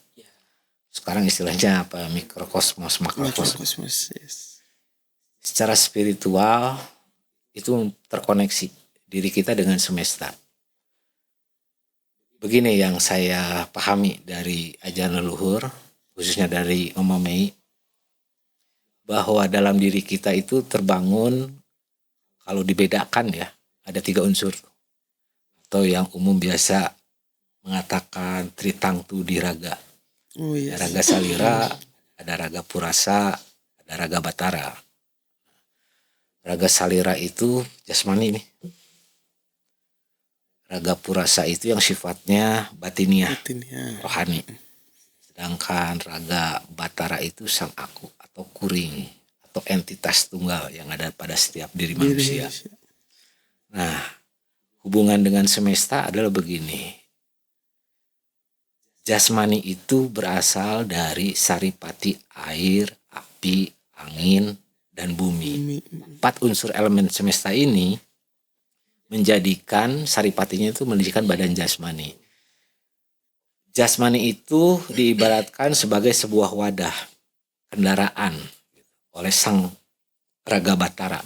Sekarang istilahnya apa? Mikrokosmos, makrokosmos. Yes. Secara spiritual itu terkoneksi diri kita dengan semesta. Begini yang saya pahami dari ajaran leluhur, khususnya dari Mama Mei, bahwa dalam diri kita itu terbangun, kalau dibedakan ya, ada 3 unsur. Atau yang umum biasa mengatakan tritangtu diraga. Oh iya. Ada raga salira, ada raga purasa, ada raga batara. Raga salira itu jasmani nih. Raga purasa itu yang sifatnya batiniah, rohani. Sedangkan raga batara itu sang aku atau kuring atau entitas tunggal yang ada pada setiap diri manusia. Nah, hubungan dengan semesta adalah begini. Jasmani itu berasal dari saripati air, api, angin, dan bumi. 4 unsur elemen semesta ini menjadikan saripatinya itu menjadikan badan jasmani. Jasmani itu diibaratkan sebagai sebuah wadah, kendaraan oleh sang raga batara.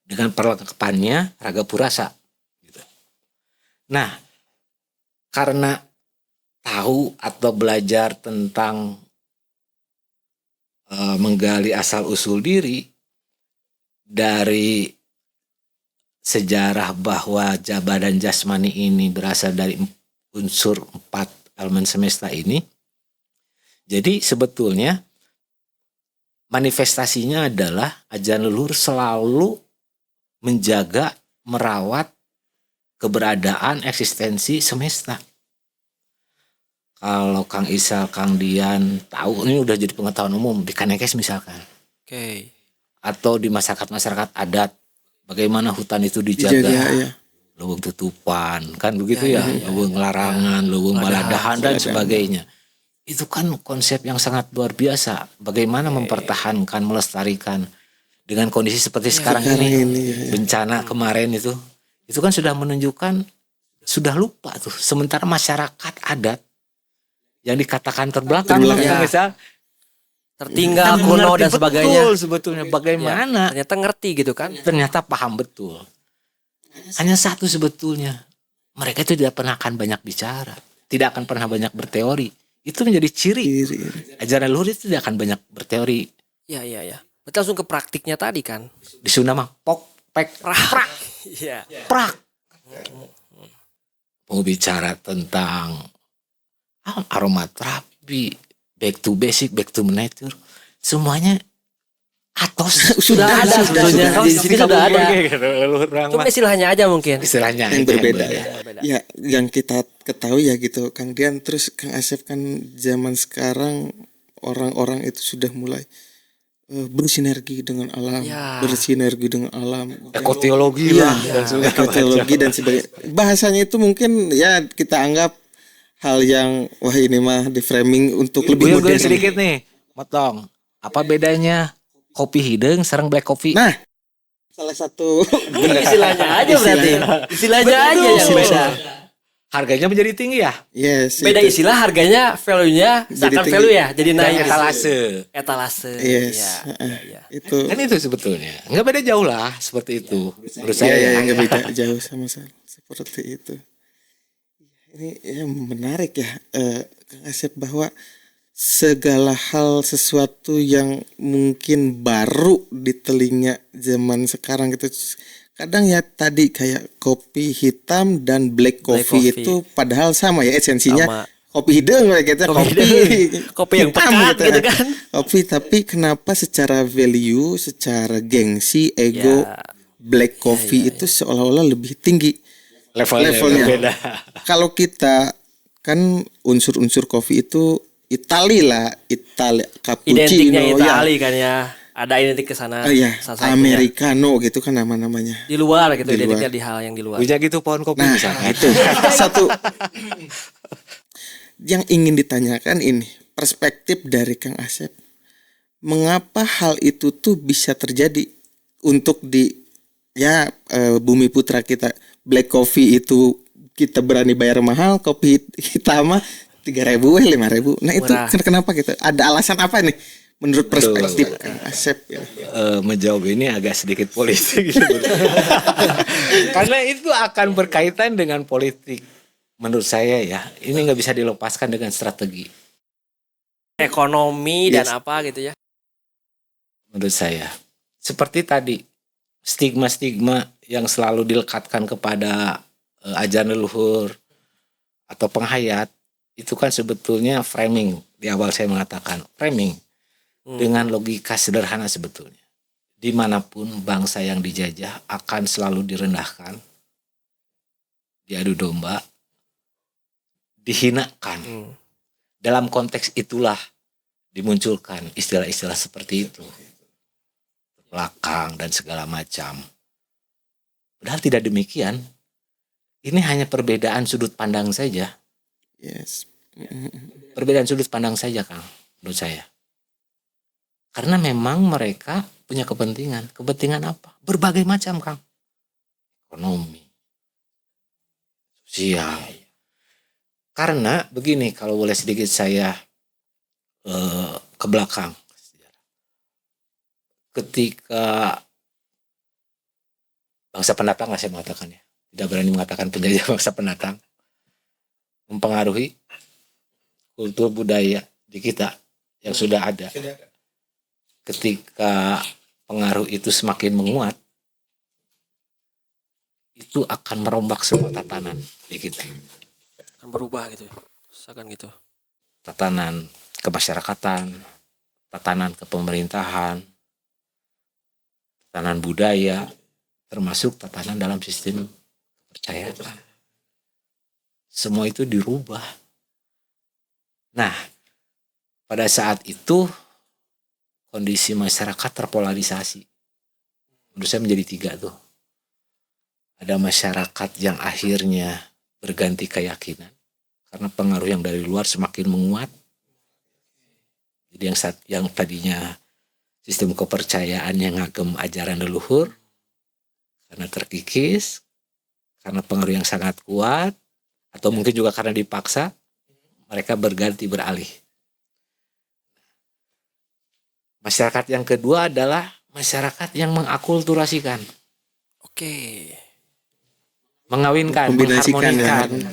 Dengan perlengkapannya raga purasa. Nah, karena tahu atau belajar tentang menggali asal usul diri dari sejarah bahwa badan jasmani ini berasal dari unsur 4 elemen semesta ini. Jadi sebetulnya manifestasinya adalah ajaran leluhur selalu menjaga, merawat keberadaan eksistensi semesta. Kalau Kang Isal, Kang Dian tahu, ini udah jadi pengetahuan umum di Kanekes misalkan. Oke. Atau di masyarakat-masyarakat adat, bagaimana hutan itu dijaga. Ya. Lubung tutupan, kan begitu ya. Lubung larangan, lubung baladahan dan sebagainya. Itu kan konsep yang sangat luar biasa. Bagaimana mempertahankan, melestarikan dengan kondisi seperti sekarang ini. Bencana kemarin itu kan sudah menunjukkan, sudah lupa tuh. Sementara masyarakat adat yang dikatakan terbelakang misal tertinggal, kuno dan sebagainya. Betul sebetulnya bagaimana. Ternyata ngerti gitu kan. Ternyata paham betul. Hanya satu sebetulnya. Mereka itu tidak pernah akan banyak bicara. Tidak akan pernah banyak berteori. Itu menjadi ciri. Ajaran leluhur itu tidak akan banyak berteori. Iya. Berarti langsung ke praktiknya tadi kan. Di Sunda mah pok, pek, prak. Iya. Prak. Mau bicara tentang aromaterapi, back to basic, back to nature. Semuanya atos sudah ada sebetulnya. Di sini sudah ada. Cuma istilahnya aja mungkin. Istilahnya yang berbeda ya. Ya, yang kita ketahui ya gitu, Kang Dian. Terus Kang Asep kan zaman sekarang orang-orang itu sudah mulai bersinergi dengan alam, bersinergi dengan alam. Ekoteologi lah. Ekoteologi dan sebagainya. Bahasanya itu mungkin ya kita anggap hal yang wah ini mah di framing untuk lebih modern. Sedikit nih, motong. Apa bedanya kopi hidung sareng black coffee? Nah, salah satu istilahnya aja berarti. Istilahnya aja yang beda. Harganya menjadi tinggi ya? Yes. Beda itu. Istilah harganya, value-nya, misalkan value ya, jadi naik. Etalase. Yes. Ya. Itu. Kan itu sebetulnya. Enggak beda jauh lah seperti itu. Menurut saya ya. Enggak beda jauh sama seperti itu. Ini ya menarik ya, Kang Asep, bahwa segala hal sesuatu yang mungkin baru di telinga zaman sekarang gitu. Kadang ya tadi kayak kopi hitam dan black coffee itu padahal sama ya esensinya sama. Kopi hidung kayak gitu, kopi yang pekat gitu kan. Kopi, tapi kenapa secara value, secara gengsi, ego, black coffee itu seolah-olah lebih tinggi levelnya. Beda. Kalau kita kan unsur-unsur kopi itu Itali cappuccino. Identiknya Itali kan ya. Ada identik ke sana. Americano gitu kan nama-namanya. Di luar gitu, identiknya di hal yang di luar. Punya gitu pohon kopi misalnya. Itu satu yang ingin ditanyakan ini, perspektif dari Kang Asep. Mengapa hal itu tuh bisa terjadi untuk di bumi putra kita, black coffee itu kita berani bayar mahal, kopi hitam mah 3.000 5.000. Nah, itu kenapa gitu? Ada alasan apa nih? Menurut perspektif Kang Asep ya. Menjawab ini agak sedikit politik gitu. Karena itu akan berkaitan dengan politik. Menurut saya ya, ini nggak bisa dilepaskan dengan strategi ekonomi dan apa gitu ya. Menurut saya, seperti tadi stigma-stigma yang selalu dilekatkan kepada ajaran leluhur atau penghayat itu kan sebetulnya framing. Di awal saya mengatakan framing dengan logika sederhana sebetulnya. Dimanapun bangsa yang dijajah akan selalu direndahkan, diadu domba, dihinakan. Dalam konteks itulah dimunculkan istilah-istilah seperti itu. Belakang dan segala macam. Padahal tidak demikian. Ini hanya perbedaan sudut pandang saja. Yes. Perbedaan sudut pandang saja, Kang, menurut saya. Karena memang mereka punya kepentingan. Kepentingan apa? Berbagai macam, Kang. Ekonomi, sosial. Karena begini, kalau boleh sedikit saya ke belakang. Ketika bangsa pendatang lah saya mengatakan ya. Tidak berani mengatakan penjajah, bangsa pendatang mempengaruhi kultur budaya di kita yang sudah ada. Ketika pengaruh itu semakin menguat, itu akan merombak semua tatanan di kita. Akan berubah gitu. Misalkan gitu. Tatanan kemasyarakatan, tatanan kepemerintahan, tatanan budaya, termasuk tatanan dalam sistem kepercayaan. Semua itu dirubah. Nah, pada saat itu kondisi masyarakat terpolarisasi. Menurut saya menjadi 3 tuh. Ada masyarakat yang akhirnya berganti keyakinan karena pengaruh yang dari luar semakin menguat. Jadi yang tadinya sistem kepercayaan yang ngagem ajaran leluhur karena terkikis, karena pengaruh yang sangat kuat, atau mungkin juga karena dipaksa, mereka berganti beralih. Masyarakat yang kedua adalah masyarakat yang mengakulturasikan. Oke. Mengawinkan, Kombinasikan,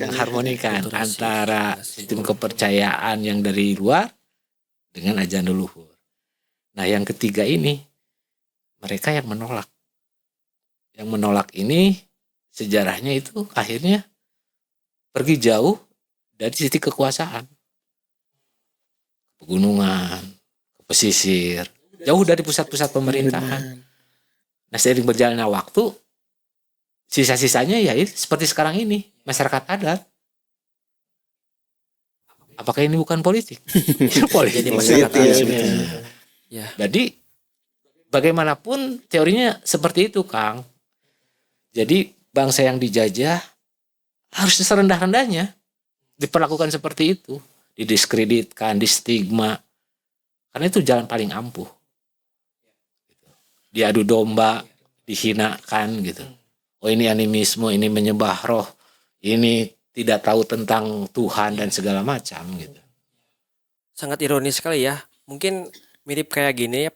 mengharmonikan antara sistem kepercayaan yang dari luar dengan ajaran leluhur. Nah, yang ketiga ini mereka yang menolak. Yang menolak ini sejarahnya itu akhirnya pergi jauh dari sisi kekuasaan. Pegunungan, ke pesisir, jauh dari pusat-pusat pemerintahan. Nah, seiring berjalannya waktu, sisa-sisanya ya seperti sekarang ini, masyarakat adat. Apakah ini bukan politik? Politik. Jadi masyarakat adat. Ya. Jadi bagaimanapun teorinya seperti itu, Kang. Jadi bangsa yang dijajah harus serendah-rendahnya diperlakukan seperti itu, didiskreditkan, distigma. Karena itu jalan paling ampuh. Diadu domba, dihinakan gitu. Oh, ini animisme, ini menyembah roh, ini tidak tahu tentang Tuhan dan segala macam gitu. Sangat ironis sekali ya. Mungkin mirip kayak gini ya,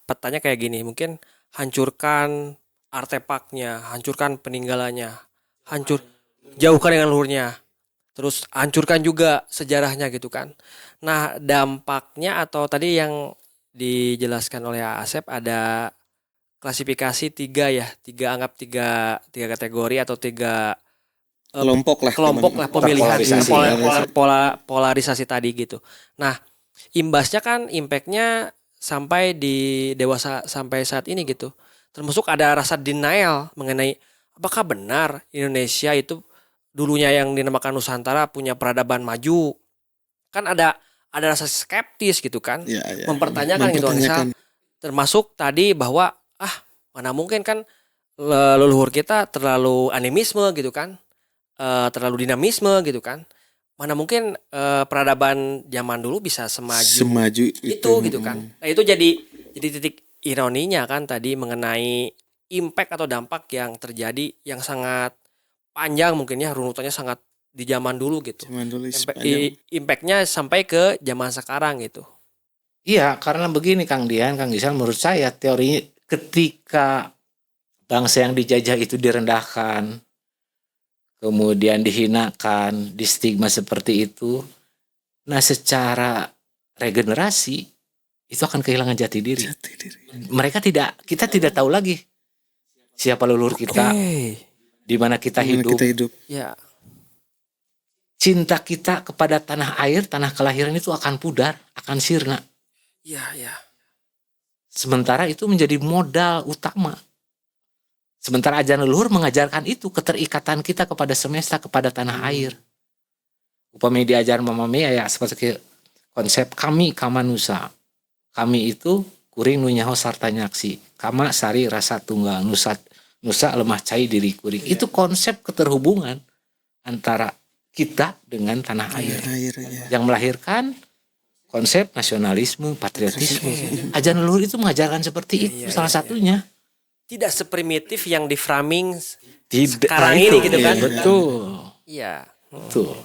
petanya kayak gini. Mungkin hancurkan artefaknya, hancurkan peninggalannya, jauhkan dengan luhurnya. Terus hancurkan juga sejarahnya gitu kan. Nah, dampaknya atau tadi yang dijelaskan oleh Asep ada klasifikasi 3 ya, tiga kategori atau 3 kelompok lah pemilihan polarisasi tadi gitu. Nah, imbasnya kan impactnya sampai di dewasa sampai saat ini gitu. Termasuk ada rasa denial mengenai apakah benar Indonesia itu dulunya yang dinamakan Nusantara punya peradaban maju. Kan ada rasa skeptis gitu kan. Ya. Mempertanyakan gitu misal, termasuk tadi bahwa mana mungkin kan leluhur kita terlalu animisme gitu kan. Terlalu dinamisme gitu kan. Mana mungkin peradaban zaman dulu bisa semaju itu gitu kan. Nah, itu jadi titik ironinya kan tadi mengenai impact atau dampak yang terjadi yang sangat panjang mungkin ya, runutannya sangat di zaman dulu gitu. Impactnya sampai ke zaman sekarang gitu. Iya, karena begini Kang Dian, Kang Gisal, menurut saya teorinya ketika bangsa yang dijajah itu direndahkan, kemudian dihinakan, distigma seperti itu, nah secara regenerasi itu akan kehilangan jati diri. Kita tidak tahu lagi siapa leluhur kita, di mana kita hidup. Ya. cinta kita kepada tanah air, tanah kelahiran itu akan pudar, akan sirna. Iya. Sementara itu menjadi modal utama. Sementara ajaran leluhur mengajarkan itu, keterikatan kita kepada semesta, kepada tanah air. Upamanya diajaran Mama Mia ya seperti konsep kami kamanusa. Kami itu kuring nu nyaho sarta nyaksi. Kama sari rasa tunggal, nusa lemah cai diri kuring. Itu konsep keterhubungan antara kita dengan tanah air. Yang melahirkan konsep nasionalisme, patriotisme. Ajaran leluhur itu mengajarkan seperti itu salah satunya. Tidak seprimitif yang di framing Sekarang ini gitu kan. Betul. Iya. Betul.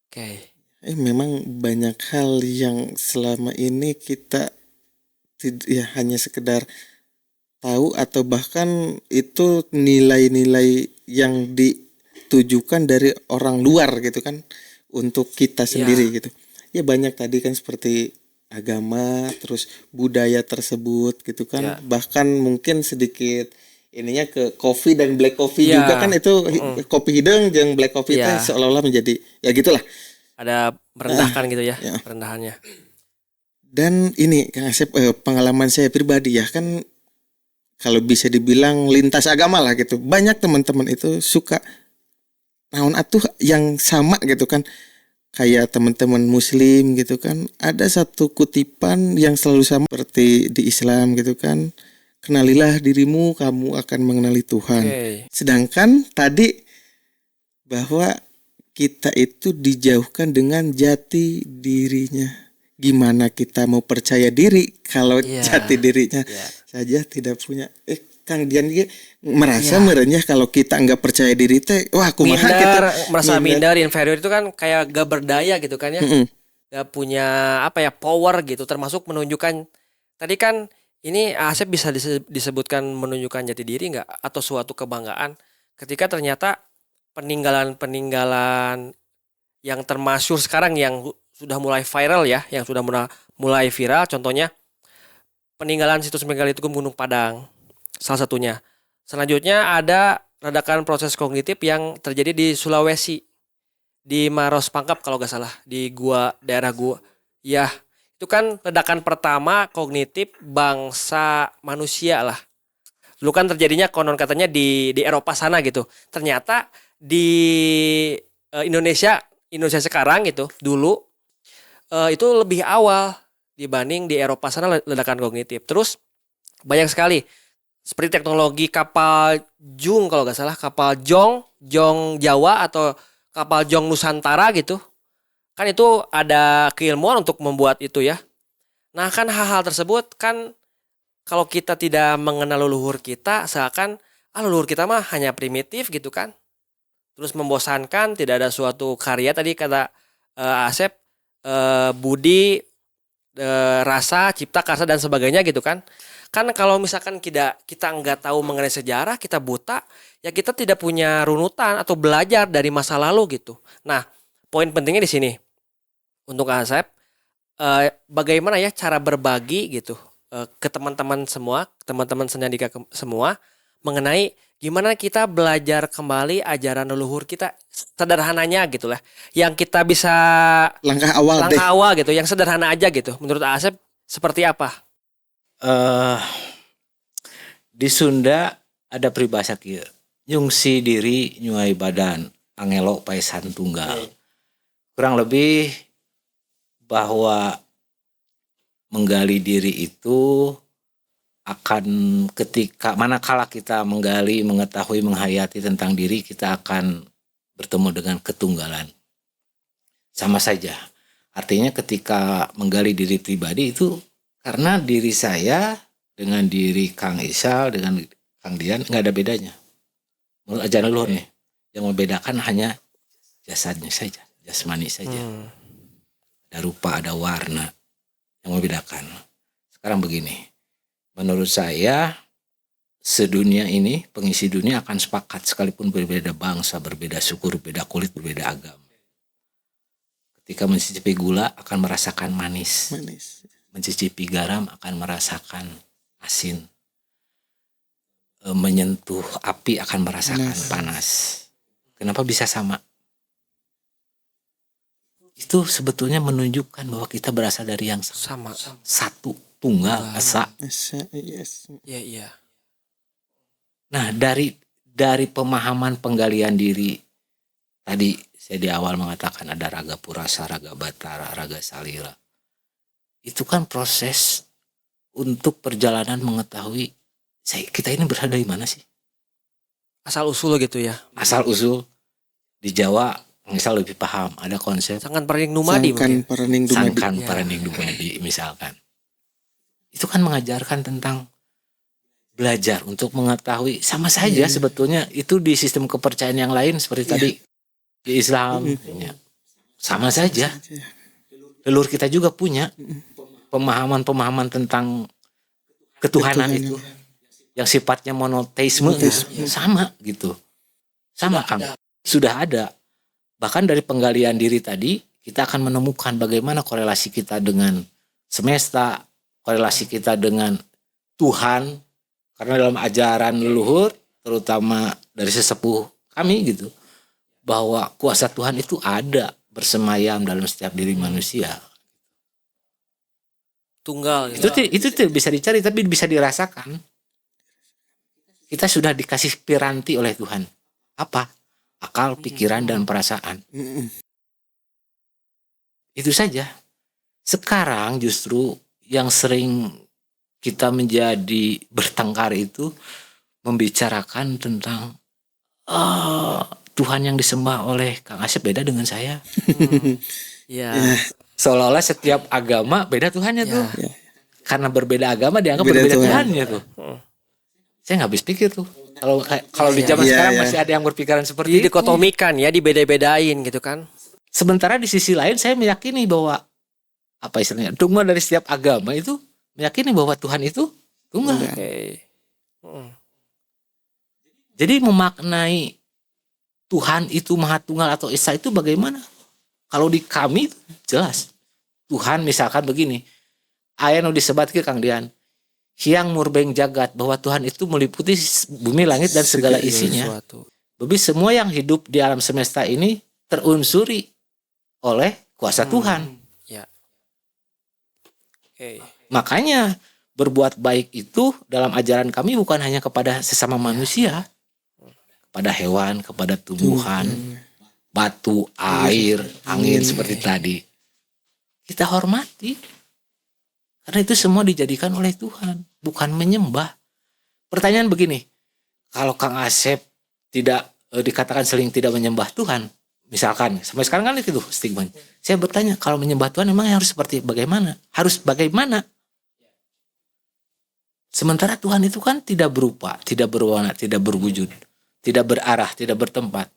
Oke. Memang banyak hal yang selama ini kita hanya sekedar tahu atau bahkan itu nilai-nilai yang ditujukan dari orang luar gitu kan untuk kita sendiri gitu. Ya banyak tadi kan seperti agama, terus budaya tersebut gitu kan. Bahkan mungkin sedikit ininya ke coffee dan black coffee juga kan itu kopi hidung dan black coffee itu seolah-olah menjadi ya gitulah. Ada merendahkan gitu ya, perendahannya. Dan ini Kang Asep, pengalaman saya pribadi ya kan kalau bisa dibilang lintas agama lah gitu. Banyak teman-teman itu suka naon atuh yang sama gitu kan. Kayak teman-teman muslim gitu kan, ada satu kutipan yang selalu sama seperti di Islam gitu kan, kenalilah dirimu kamu akan mengenali Tuhan. Sedangkan tadi bahwa kita itu dijauhkan dengan jati dirinya. Gimana kita mau percaya diri kalau jati dirinya saja tidak punya. Kang Dian merasa merenyah kalau kita nggak percaya diri teh. Wah, kumaha kita merasa minder, inferior itu kan kayak gak berdaya gitu kan ya. Gak punya power gitu, termasuk menunjukkan tadi kan ini Asep bisa disebutkan menunjukkan jati diri nggak atau suatu kebanggaan ketika ternyata peninggalan yang termasyhur sekarang yang sudah mulai viral ya, yang sudah mulai viral, contohnya peninggalan situs megalitik Gunung Padang. Salah satunya. Selanjutnya ada ledakan proses kognitif yang terjadi di Sulawesi. Di Maros Pangkep kalau gak salah. Di daerah gua. Ya, itu kan ledakan pertama kognitif bangsa manusia lah. Dulu kan terjadinya konon katanya di Eropa sana gitu. Ternyata di Indonesia sekarang gitu, dulu itu lebih awal dibanding di Eropa sana ledakan kognitif. Terus banyak sekali. Seperti teknologi kapal Jung kalau nggak salah, kapal Jong Jawa atau kapal Jong Nusantara gitu. Kan itu ada keilmuan untuk membuat itu ya. Nah kan hal-hal tersebut kan kalau kita tidak mengenal leluhur kita, seakan leluhur kita mah hanya primitif gitu kan. Terus membosankan, tidak ada suatu karya tadi kata Asep, budi, rasa, cipta, karsa dan sebagainya gitu kan. Kan kalau misalkan kita nggak tahu mengenai sejarah, kita buta, ya kita tidak punya runutan atau belajar dari masa lalu gitu. Nah, poin pentingnya di sini untuk Asep, bagaimana ya cara berbagi gitu ke teman-teman semua, teman-teman Senyandika semua mengenai gimana kita belajar kembali ajaran leluhur kita sederhananya gitu lah, yang kita bisa langkah awal gitu, yang sederhana aja gitu. Menurut Asep seperti apa? Di Sunda ada peribahasa kieu, nyungsi diri nyuai badan, angelo paesan tunggal. Kurang lebih bahwa menggali diri itu akan ketika manakala kita menggali, mengetahui, menghayati tentang diri, kita akan bertemu dengan ketunggalan. Sama saja. Artinya ketika menggali diri pribadi itu karena diri saya dengan diri Kang Isal, dengan Kang Dian nggak ada bedanya. Menurut ajaran leluhur nih, yang membedakan hanya jasadnya saja, jasmani saja. Ada rupa, ada warna yang membedakan. Sekarang begini, menurut saya sedunia ini, pengisi dunia akan sepakat sekalipun berbeda bangsa, berbeda suku, berbeda kulit, berbeda agama. Ketika mencicipi gula akan merasakan manis. Mencicipi garam akan merasakan asin. Menyentuh api akan merasakan panas. Kenapa bisa sama? itu sebetulnya menunjukkan bahwa kita berasal dari yang Sama. satu, tunggal, asa. Yes. Iya. Nah, dari pemahaman penggalian diri tadi saya di awal mengatakan ada raga purasa, raga batara, raga salira. Itu kan proses untuk perjalanan mengetahui kita ini berasal dari mana sih? Asal usul gitu ya. Asal usul di Jawa misal lebih paham, ada konsep Sangkan Paraning Dumadi mungkin. Sangkan Paraning Dumadi misalkan. Itu kan mengajarkan tentang belajar untuk mengetahui sama saja sebetulnya itu di sistem kepercayaan yang lain seperti tadi di Islam ya. Sama saja. Leluhur kita juga punya pemahaman-pemahaman tentang ketuhanan itu yang sifatnya monoteisme sama gitu. Sama Kang. Sudah ada. Bahkan dari penggalian diri tadi kita akan menemukan bagaimana korelasi kita dengan semesta, korelasi kita dengan Tuhan, karena dalam ajaran leluhur terutama dari sesepuh kami gitu, bahwa kuasa Tuhan itu ada bersemayam dalam setiap diri manusia. Tunggal. Itu tidak bisa dicari tapi bisa dirasakan. Kita sudah dikasih piranti oleh Tuhan. Apa? Akal, pikiran, dan perasaan. Itu saja. Sekarang justru yang sering kita menjadi bertengkar itu membicarakan tentang Tuhan yang disembah oleh Kang Asep beda dengan saya. Ya. Seolah-olah setiap agama beda Tuhannya tuh. Karena berbeda agama dianggap berbeda Tuhannya tuh. Saya nggak habis pikir tuh. Kalau di zaman sekarang masih ada yang berpikiran seperti itu. Dikotomikan ya, dibeda-bedain gitu kan. Sementara di sisi lain saya meyakini bahwa apa istilahnya dogma dari setiap agama itu meyakini bahwa Tuhan itu tunggal. Jadi memaknai Tuhan itu Maha Tunggal atau Esa itu bagaimana? Kalau di kami jelas Tuhan misalkan begini, aya nu disebat ke Kang Dian, Hyang Murbeng Jagat, bahwa Tuhan itu meliputi bumi, langit, dan segala isinya. Jadi semua yang hidup di alam semesta ini terunsuri oleh kuasa Tuhan. Ya. Makanya berbuat baik itu dalam ajaran kami bukan hanya kepada sesama manusia, kepada hewan, kepada tumbuhan, batu, air, angin seperti tadi. Kita hormati. Karena itu semua dijadikan oleh Tuhan, bukan menyembah. Pertanyaan begini, kalau Kang Asep tidak dikatakan sering tidak menyembah Tuhan, misalkan, sampai sekarang kan itu stigma. Saya bertanya, kalau menyembah Tuhan memang harus seperti bagaimana? Harus bagaimana? Sementara Tuhan itu kan tidak berupa, tidak berwarna, tidak berwujud, tidak berarah, tidak bertempat.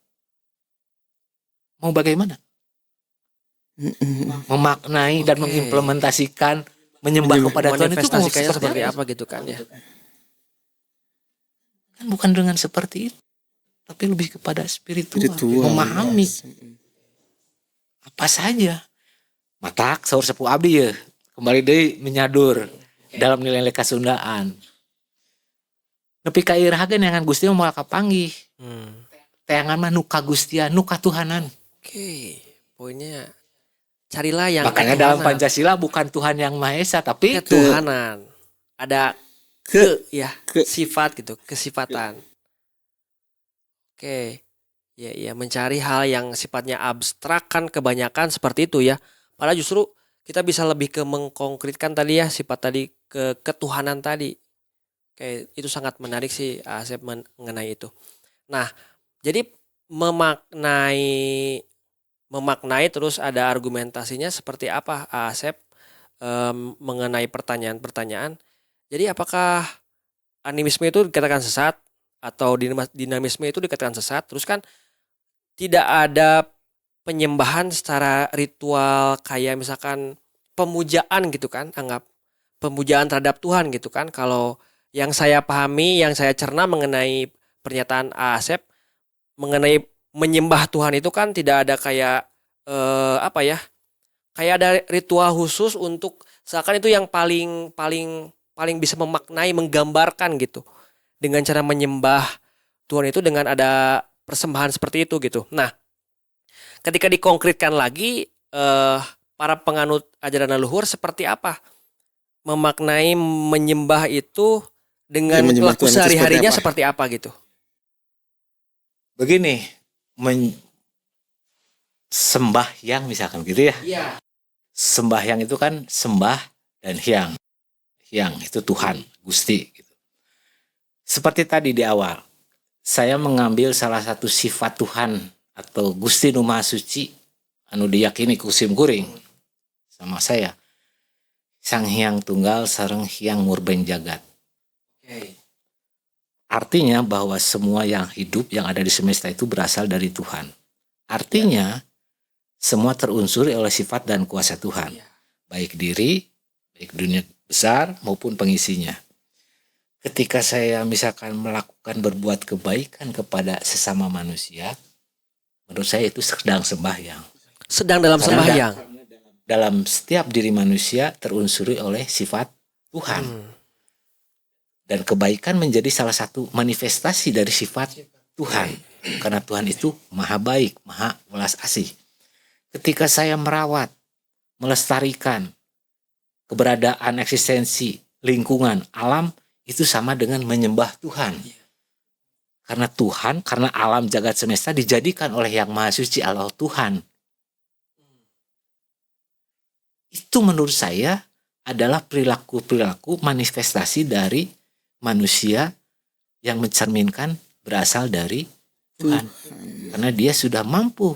Mau bagaimana? Memaknai dan mengimplementasikan menyembah kepada Tuhan itu mau seperti apa gitu kan ya. Kan bukan dengan seperti itu, tapi lebih kepada spiritual. Memahami apa saja. Matak saur sepuh abdi ya, kembali deui menyadur dalam nilai-nilai Kasundaan. Nepi ka irahageun yang Gusti moal kapanggih. Tayangan mah nu kagustian, nu katuhanan. Oke, poinnya carilah yang makanya dalam Pancasila bukan Tuhan yang Maha Esa tapi ketuhanan. Ada sifat gitu, kesifatan. Oke. Ya mencari hal yang sifatnya abstrak kan kebanyakan seperti itu ya. Padahal justru kita bisa lebih ke mengkonkretkan tadi ya sifat tadi ke ketuhanan tadi. Oke, itu sangat menarik sih Asep mengenai itu. Nah, jadi memaknai terus ada argumentasinya seperti apa Asep mengenai pertanyaan-pertanyaan. Jadi apakah animisme itu dikatakan sesat atau dinamisme itu dikatakan sesat? Terus kan tidak ada penyembahan secara ritual kayak misalkan pemujaan gitu kan, anggap pemujaan terhadap Tuhan gitu kan. Kalau yang saya pahami, yang saya cerna mengenai pernyataan Asep mengenai menyembah Tuhan itu kan tidak ada kayak kayak ada ritual khusus untuk seakan itu yang paling bisa memaknai, menggambarkan gitu dengan cara menyembah Tuhan itu dengan ada persembahan seperti itu gitu. Nah, ketika dikonkretkan lagi para penganut ajaran leluhur seperti apa memaknai menyembah itu dengan menyembah perilaku Tuhan itu sehari-harinya seperti seperti apa gitu. Begini, sembahyang misalkan gitu ya. Iya. Sembahyang itu kan sembah dan hyang. Hyang itu Tuhan, Gusti gitu. Seperti tadi di awal, saya mengambil salah satu sifat Tuhan atau Gusti Nu Maha Suci anu diyakini kusim kuring sama saya. Sang Hyang Tunggal sareng Hyang Murbeng Jagat. Artinya bahwa semua yang hidup yang ada di semesta itu berasal dari Tuhan. Artinya semua terunsuri oleh sifat dan kuasa Tuhan. Baik diri, baik dunia besar maupun pengisinya. Ketika saya misalkan melakukan berbuat kebaikan kepada sesama manusia, menurut saya itu sedang sembahyang. Sedang dalam Karena sembahyang. Dalam setiap diri manusia terunsuri oleh sifat Tuhan. Dan kebaikan menjadi salah satu manifestasi dari sifat Tuhan. Karena Tuhan itu maha baik, maha welas asih. Ketika saya merawat, melestarikan keberadaan eksistensi, lingkungan, alam, itu sama dengan menyembah Tuhan. Karena Tuhan, karena alam jagat semesta dijadikan oleh Yang Maha Suci Allah Tuhan. Itu menurut saya adalah perilaku-perilaku manifestasi dari manusia yang mencerminkan berasal dari Tuhan. Karena dia sudah mampu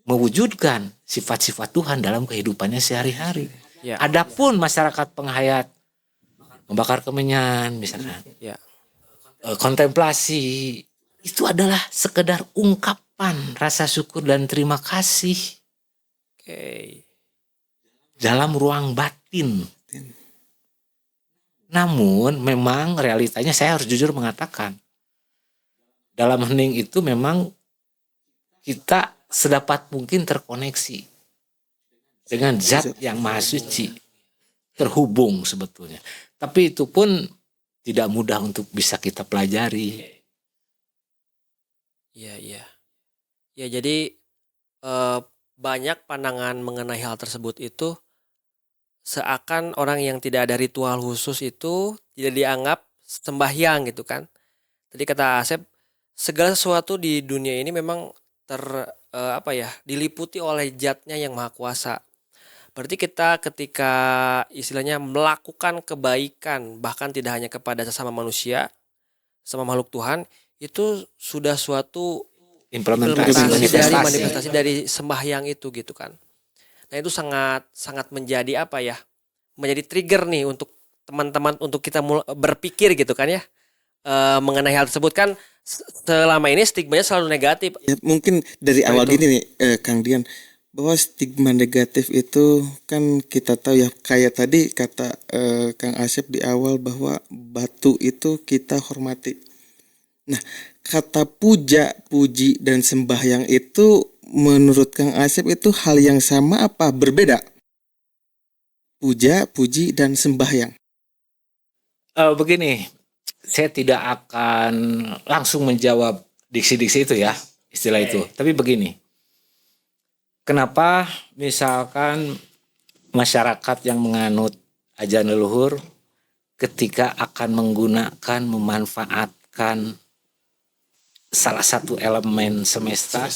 mewujudkan sifat-sifat Tuhan dalam kehidupannya sehari-hari. Ya. Adapun masyarakat penghayat membakar kemenyan misalkan, Ya. kontemplasi itu adalah sekedar ungkapan rasa syukur dan terima kasih Oke. dalam ruang batin. Namun memang realitanya saya harus jujur mengatakan, dalam hening itu memang kita sedapat mungkin terkoneksi dengan zat yang maha suci, terhubung sebetulnya. Tapi itu pun tidak mudah untuk bisa kita pelajari. Iya, iya. Ya, jadi banyak pandangan mengenai hal tersebut itu seakan orang yang tidak ada ritual khusus itu tidak dianggap sembahyang gitu kan. Tadi kata Asep, segala sesuatu di dunia ini memang diliputi oleh zatnya yang maha kuasa. Berarti kita ketika istilahnya melakukan kebaikan bahkan tidak hanya kepada sesama manusia, sama makhluk Tuhan, itu sudah suatu manifestasi dari sembahyang itu gitu kan. Nah, itu sangat sangat menjadi menjadi trigger nih untuk teman-teman untuk kita berpikir gitu kan ya. Mengenai hal tersebut kan selama ini stigmanya selalu negatif. Ya, mungkin dari awal gini nih Kang Dian, bahwa stigma negatif itu kan kita tahu ya, kayak tadi kata Kang Asep di awal bahwa batu itu kita hormati. Nah, kata puja, puji dan sembahyang itu menurut Kang Asep itu hal yang sama apa berbeda? Puja, puji dan sembahyang. Begini, saya tidak akan langsung menjawab diksi-diksi itu ya, istilah itu. Tapi begini, kenapa misalkan masyarakat yang menganut ajaran leluhur ketika akan menggunakan, memanfaatkan salah satu elemen semesta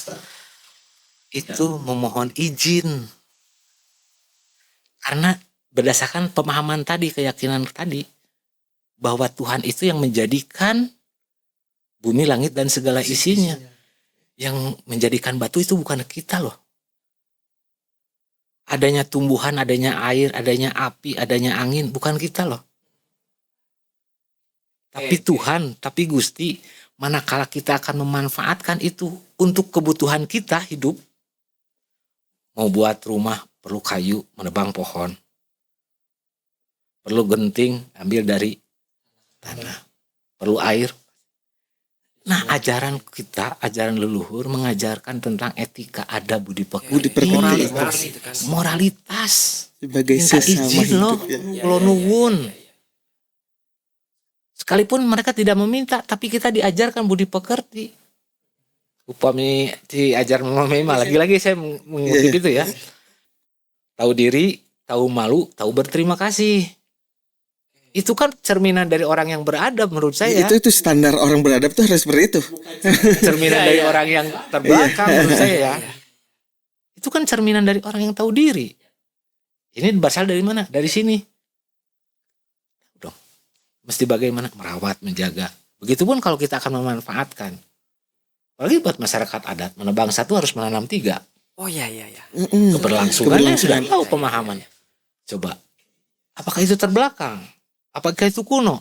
itu memohon izin? Karena berdasarkan pemahaman tadi, keyakinan tadi, bahwa Tuhan itu yang menjadikan bumi, langit, dan segala isinya. Yang menjadikan batu itu bukan kita loh. Adanya tumbuhan, adanya air, adanya api, adanya angin, bukan kita loh. Tapi Tuhan, tapi Gusti, manakala kita akan memanfaatkan itu untuk kebutuhan kita hidup, mau buat rumah perlu kayu, menebang pohon, perlu genting, ambil dari tanah, perlu air. Nah, ajaran kita, ajaran leluhur mengajarkan tentang etika, adab, budi pekerti, moralitas. Sebagai minta sesama izin loh, hidup, kulo nuwun. Sekalipun mereka tidak meminta, tapi kita diajarkan budi pekerti. upami diajar memahami lagi-lagi saya mengutip itu ya. Tahu diri, tahu malu, tahu berterima kasih. Itu kan cerminan dari orang yang beradab menurut saya. Itu standar orang beradab tuh harus seperti itu. Cerminan dari orang yang terbelakang menurut saya ya. Itu kan cerminan dari orang yang tahu diri. Ini berasal dari mana? Dari sini. Dong. Mesti bagaimana merawat, menjaga. Begitupun kalau kita akan memanfaatkan. Apalagi buat masyarakat adat, mana bangsa itu harus menanam 3. Oh iya. Keberlangsungannya sudah tahu pemahaman. Coba, apakah itu terbelakang? Apakah itu kuno?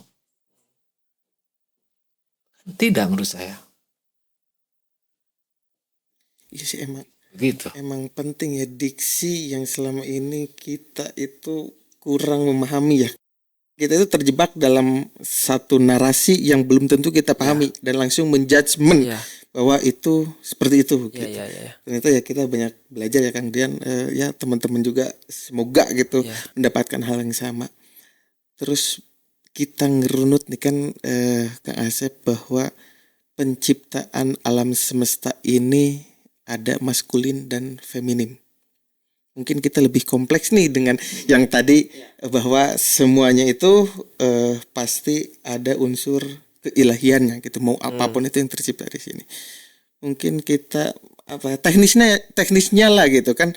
Tidak menurut saya. Iya sih emang. Gitu. Emang penting ya diksi yang selama ini kita itu kurang memahami ya. Kita itu terjebak dalam satu narasi yang belum tentu kita pahami dan langsung menjudgment bahwa itu seperti itu. Gitu. Ternyata ya kita banyak belajar ya Kang Dian, ya teman-teman juga semoga gitu mendapatkan hal yang sama. Terus kita ngerunut nih kan Kang Asep bahwa penciptaan alam semesta ini ada maskulin dan feminim. Mungkin kita lebih kompleks nih dengan yang tadi bahwa semuanya itu pasti ada unsur keilahiannya gitu. Mau apapun itu yang tercipta di sini. Mungkin kita teknisnya lah gitu kan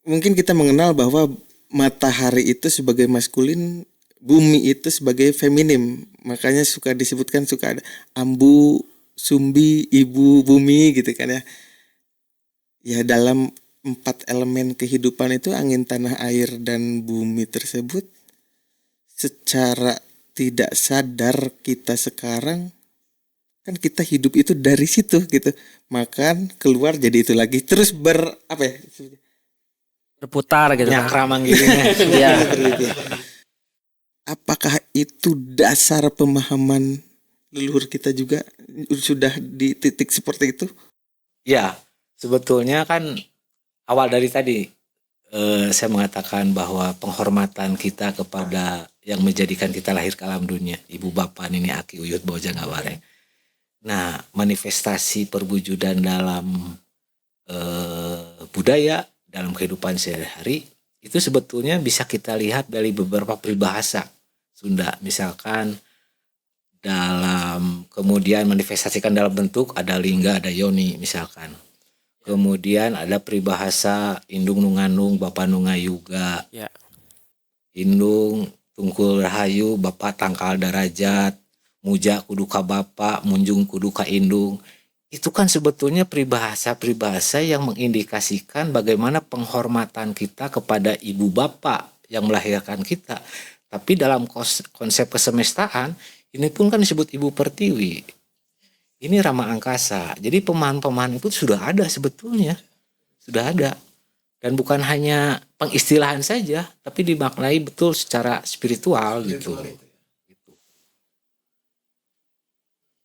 mungkin kita mengenal bahwa matahari itu sebagai maskulin, bumi itu sebagai feminim. Makanya suka disebutkan suka ada ambu, sumbi, ibu, bumi gitu kan ya. Ya dalam 4 elemen kehidupan itu angin, tanah, air, dan bumi tersebut secara tidak sadar kita sekarang kan kita hidup itu dari situ gitu. Makan, keluar jadi itu lagi. Terus berputar gitu. Nyakramang gitu. Apakah itu dasar pemahaman leluhur kita juga sudah di titik seperti itu? Ya, sebetulnya kan awal dari tadi saya mengatakan bahwa penghormatan kita kepada yang menjadikan kita lahir ke alam dunia, ibu bapak nini aki uyut boja ngawareng. Nah, manifestasi perwujudan dalam budaya, dalam kehidupan sehari-hari itu sebetulnya bisa kita lihat dari beberapa peribahasa Sunda. Misalkan kemudian manifestasikan dalam bentuk ada lingga, ada yoni misalkan. Kemudian ada peribahasa indung nunganung bapa nungayuga. Indung tungkul rahayu bapa tangkal darajat. Muja kudu ka bapa, munjung kudu ka indung. Itu kan sebetulnya peribahasa-peribahasa yang mengindikasikan bagaimana penghormatan kita kepada ibu bapak yang melahirkan kita. Tapi dalam konsep kesemestaan ini pun kan disebut ibu pertiwi. Ini Rama Angkasa. Jadi pemahaman-pemahaman itu sudah ada sebetulnya. Sudah ada. Dan bukan hanya pengistilahan saja, tapi dimaknai betul secara spiritual gitu.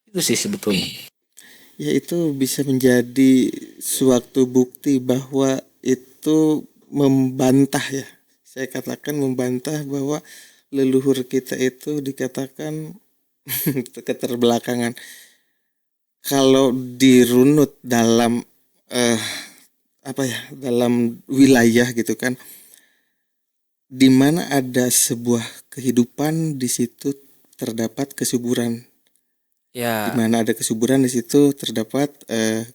Itu sih sebetulnya. Ya itu bisa menjadi suatu bukti bahwa itu membantah ya. Saya katakan membantah bahwa leluhur kita itu dikatakan keterbelakangan. Kalau dirunut dalam dalam wilayah gitu kan, di mana ada sebuah kehidupan di situ terdapat kesuburan. Di mana ada kesuburan di situ terdapat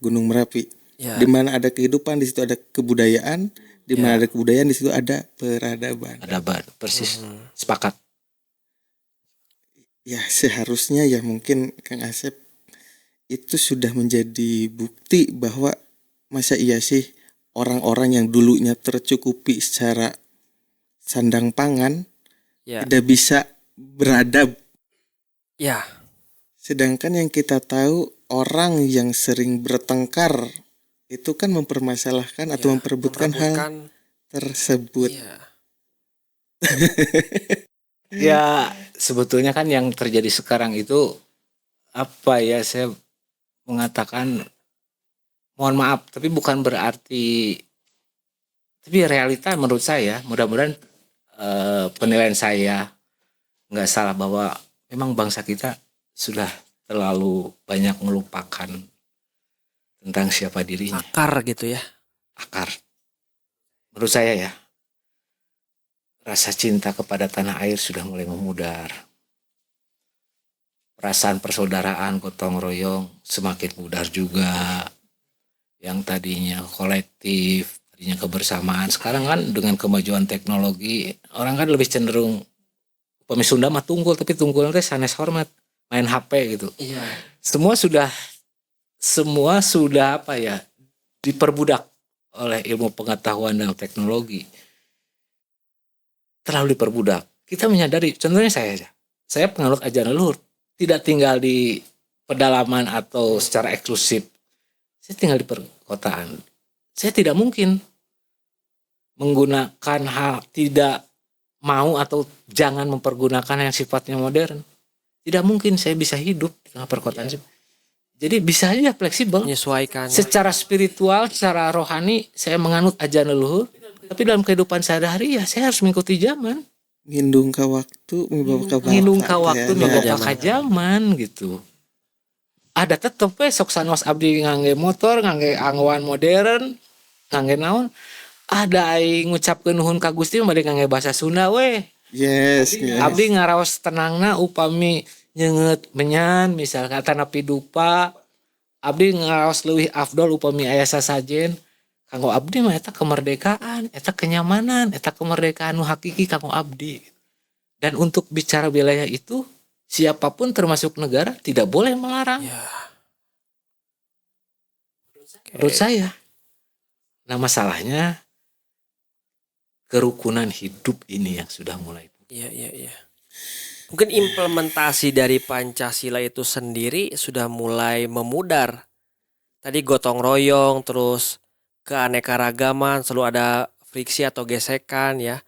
Gunung Merapi. Di mana ada kehidupan di situ ada kebudayaan. Di mana ada kebudayaan di situ ada peradaban. Peradaban, persis. Sepakat. Ya seharusnya ya mungkin Kang Asep itu sudah menjadi bukti bahwa masa iya sih orang-orang yang dulunya tercukupi secara sandang pangan tidak bisa beradab. Sedangkan yang kita tahu orang yang sering bertengkar itu kan mempermasalahkan atau memperebutkan hal tersebut. Ya sebetulnya kan yang terjadi sekarang itu saya mengatakan mohon maaf tapi bukan berarti, tapi realita menurut saya mudah-mudahan penilaian saya nggak salah bahwa memang bangsa kita sudah terlalu banyak melupakan tentang siapa dirinya. Akar gitu ya. Akar. Menurut saya ya, rasa cinta kepada tanah air sudah mulai memudar. Perasaan persaudaraan, gotong royong semakin pudar juga. Yang tadinya kolektif, tadinya kebersamaan. Sekarang kan dengan kemajuan teknologi, orang kan lebih cenderung, upami Sunda mah tunggul, tapi tunggul teh sanes hormat, main HP gitu. Iya. Semua sudah apa ya, diperbudak oleh ilmu pengetahuan dan teknologi. Terlalu diperbudak. Kita menyadari, contohnya saya penganut ajaran leluhur, tidak tinggal di pedalaman atau secara eksklusif. Saya tinggal di perkotaan. Saya tidak mungkin menggunakan hal, tidak mau atau jangan mempergunakan yang sifatnya modern. Tidak mungkin saya bisa hidup di tengah perkotaan. Jadi bisa aja fleksibel. Menyesuaikan. Secara spiritual, secara rohani, saya menganut ajaran leluhur. Tapi dalam kehidupan sehari-hari ya saya harus mengikuti zaman. Ngindung ka waktu, Ngindung ka waktu, miboga ka zaman gitu. Ada tetep sok sanos abdi ngangge motor, ngangge anggoan modern, ngangge naon. Ada aing ngucapkeun nuhun ka Gusti bade ngangge bahasa Sunda we. Yes. Abdi ngaraos tenangna upami nyeungeut menyan misal kata napi dupa. Abdi ngaraos leuwih afdol upami aya sasajen. Kanggo abdi mah eta kemerdekaan, eta kenyamanan, eta kemerdekaan nu hakiki kanggo abdi. Dan untuk bicara wilayah itu, siapapun termasuk negara tidak boleh melarang. Ya. Menurut saya. Nah masalahnya kerukunan hidup ini yang sudah mulai. Iya. Mungkin implementasi dari Pancasila itu sendiri sudah mulai memudar. Tadi gotong royong, terus keanekaragaman, selalu ada friksi atau gesekan ya.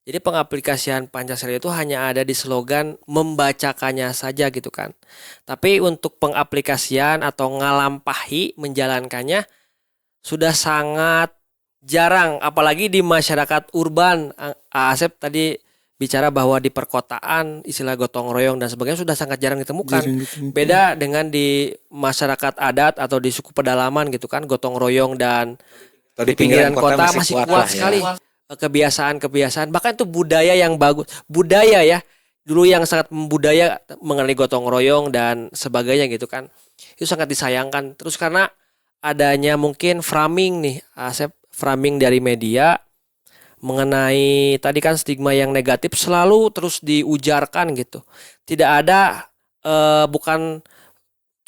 Jadi pengaplikasian Pancasila itu hanya ada di slogan membacakannya saja gitu kan. Tapi untuk pengaplikasian atau ngalampahi menjalankannya sudah sangat jarang. Apalagi di masyarakat urban. Asep tadi bicara bahwa di perkotaan istilah gotong royong dan sebagainya sudah sangat jarang ditemukan. Beda dengan di masyarakat adat atau di suku pedalaman gitu kan, gotong royong dan di pinggiran kota masih kuat sekali ya. Kebiasaan bahkan itu budaya yang bagus, budaya ya dulu yang sangat membudaya mengenai gotong royong dan sebagainya gitu kan, itu sangat disayangkan. Terus karena adanya mungkin framing nih Asep, framing dari media mengenai tadi kan stigma yang negatif selalu terus diujarkan gitu. Tidak ada bukan,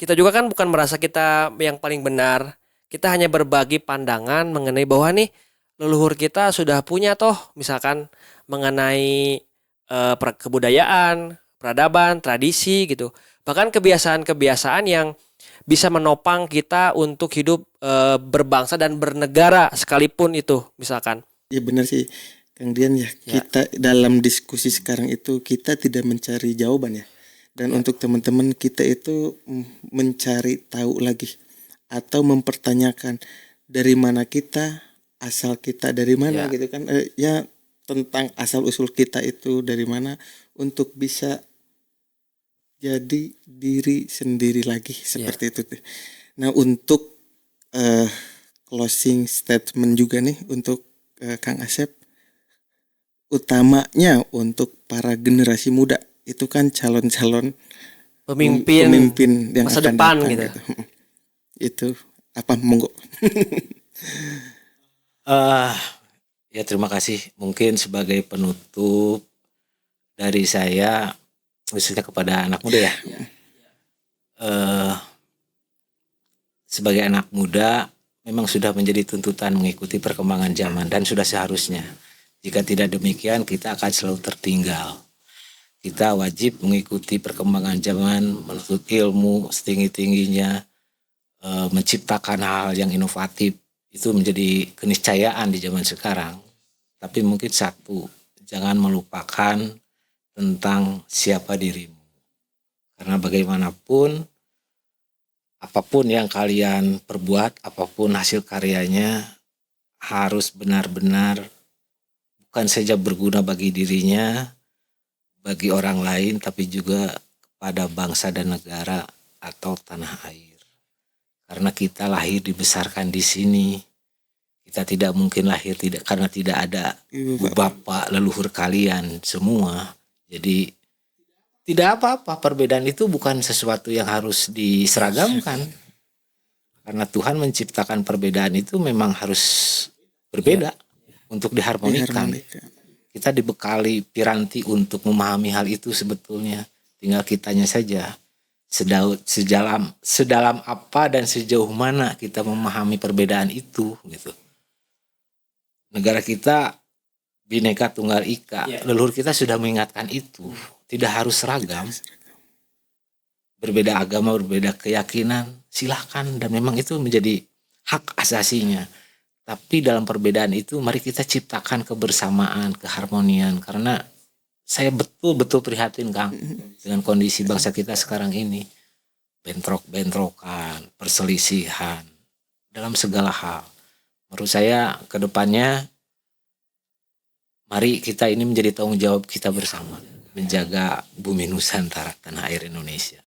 kita juga kan bukan merasa kita yang paling benar. Kita hanya berbagi pandangan mengenai bahwa nih leluhur kita sudah punya toh misalkan mengenai kebudayaan, peradaban, tradisi gitu. Bahkan kebiasaan-kebiasaan yang bisa menopang kita untuk hidup berbangsa dan bernegara sekalipun itu misalkan. Ya benar sih Kang Dian ya. Kita dalam diskusi sekarang itu kita tidak mencari jawaban ya. Dan untuk teman-teman kita itu mencari tahu lagi atau mempertanyakan dari mana kita, asal kita dari mana gitu kan. Ya tentang asal usul kita itu dari mana untuk bisa jadi diri sendiri lagi seperti itu. Nah untuk closing statement juga nih untuk Kang Asep, utamanya untuk para generasi muda itu kan calon-calon pemimpin yang masa akan depan datang, gitu. Itu apa monggo. Ya terima kasih. Mungkin sebagai penutup dari saya khususnya kepada anak muda ya. Sebagai anak muda memang sudah menjadi tuntutan mengikuti perkembangan zaman dan sudah seharusnya. Jika tidak demikian kita akan selalu tertinggal. Kita wajib mengikuti perkembangan zaman, menuntut ilmu setinggi-tingginya, menciptakan hal yang inovatif. Itu menjadi keniscayaan di zaman sekarang. Tapi mungkin satu, jangan melupakan tentang siapa dirimu. Karena bagaimanapun apapun yang kalian perbuat, apapun hasil karyanya harus benar-benar bukan saja berguna bagi dirinya, bagi orang lain, tapi juga kepada bangsa dan negara atau tanah air. karena kita lahir dibesarkan di sini. Kita tidak mungkin lahir karena tidak ada bapak leluhur kalian semua. Jadi tidak apa-apa, perbedaan itu bukan sesuatu yang harus diseragamkan. Karena Tuhan menciptakan perbedaan itu memang harus berbeda untuk diharmonikan. Kita dibekali piranti untuk memahami hal itu sebetulnya. Tinggal kitanya saja. Sedalam apa dan sejauh mana kita memahami perbedaan itu gitu. Negara kita Bhinneka Tunggal Ika, leluhur kita sudah mengingatkan itu. Tidak harus seragam. Berbeda agama, berbeda keyakinan, silahkan, dan memang itu menjadi hak asasinya. Tapi dalam perbedaan itu mari kita ciptakan kebersamaan, keharmonian. Karena saya betul-betul prihatin, Kang, dengan kondisi bangsa kita sekarang ini. Bentrok-bentrokan, perselisihan dalam segala hal. Menurut saya ke depannya mari kita ini menjadi tanggung jawab kita bersama menjaga bumi Nusantara, tanah air Indonesia.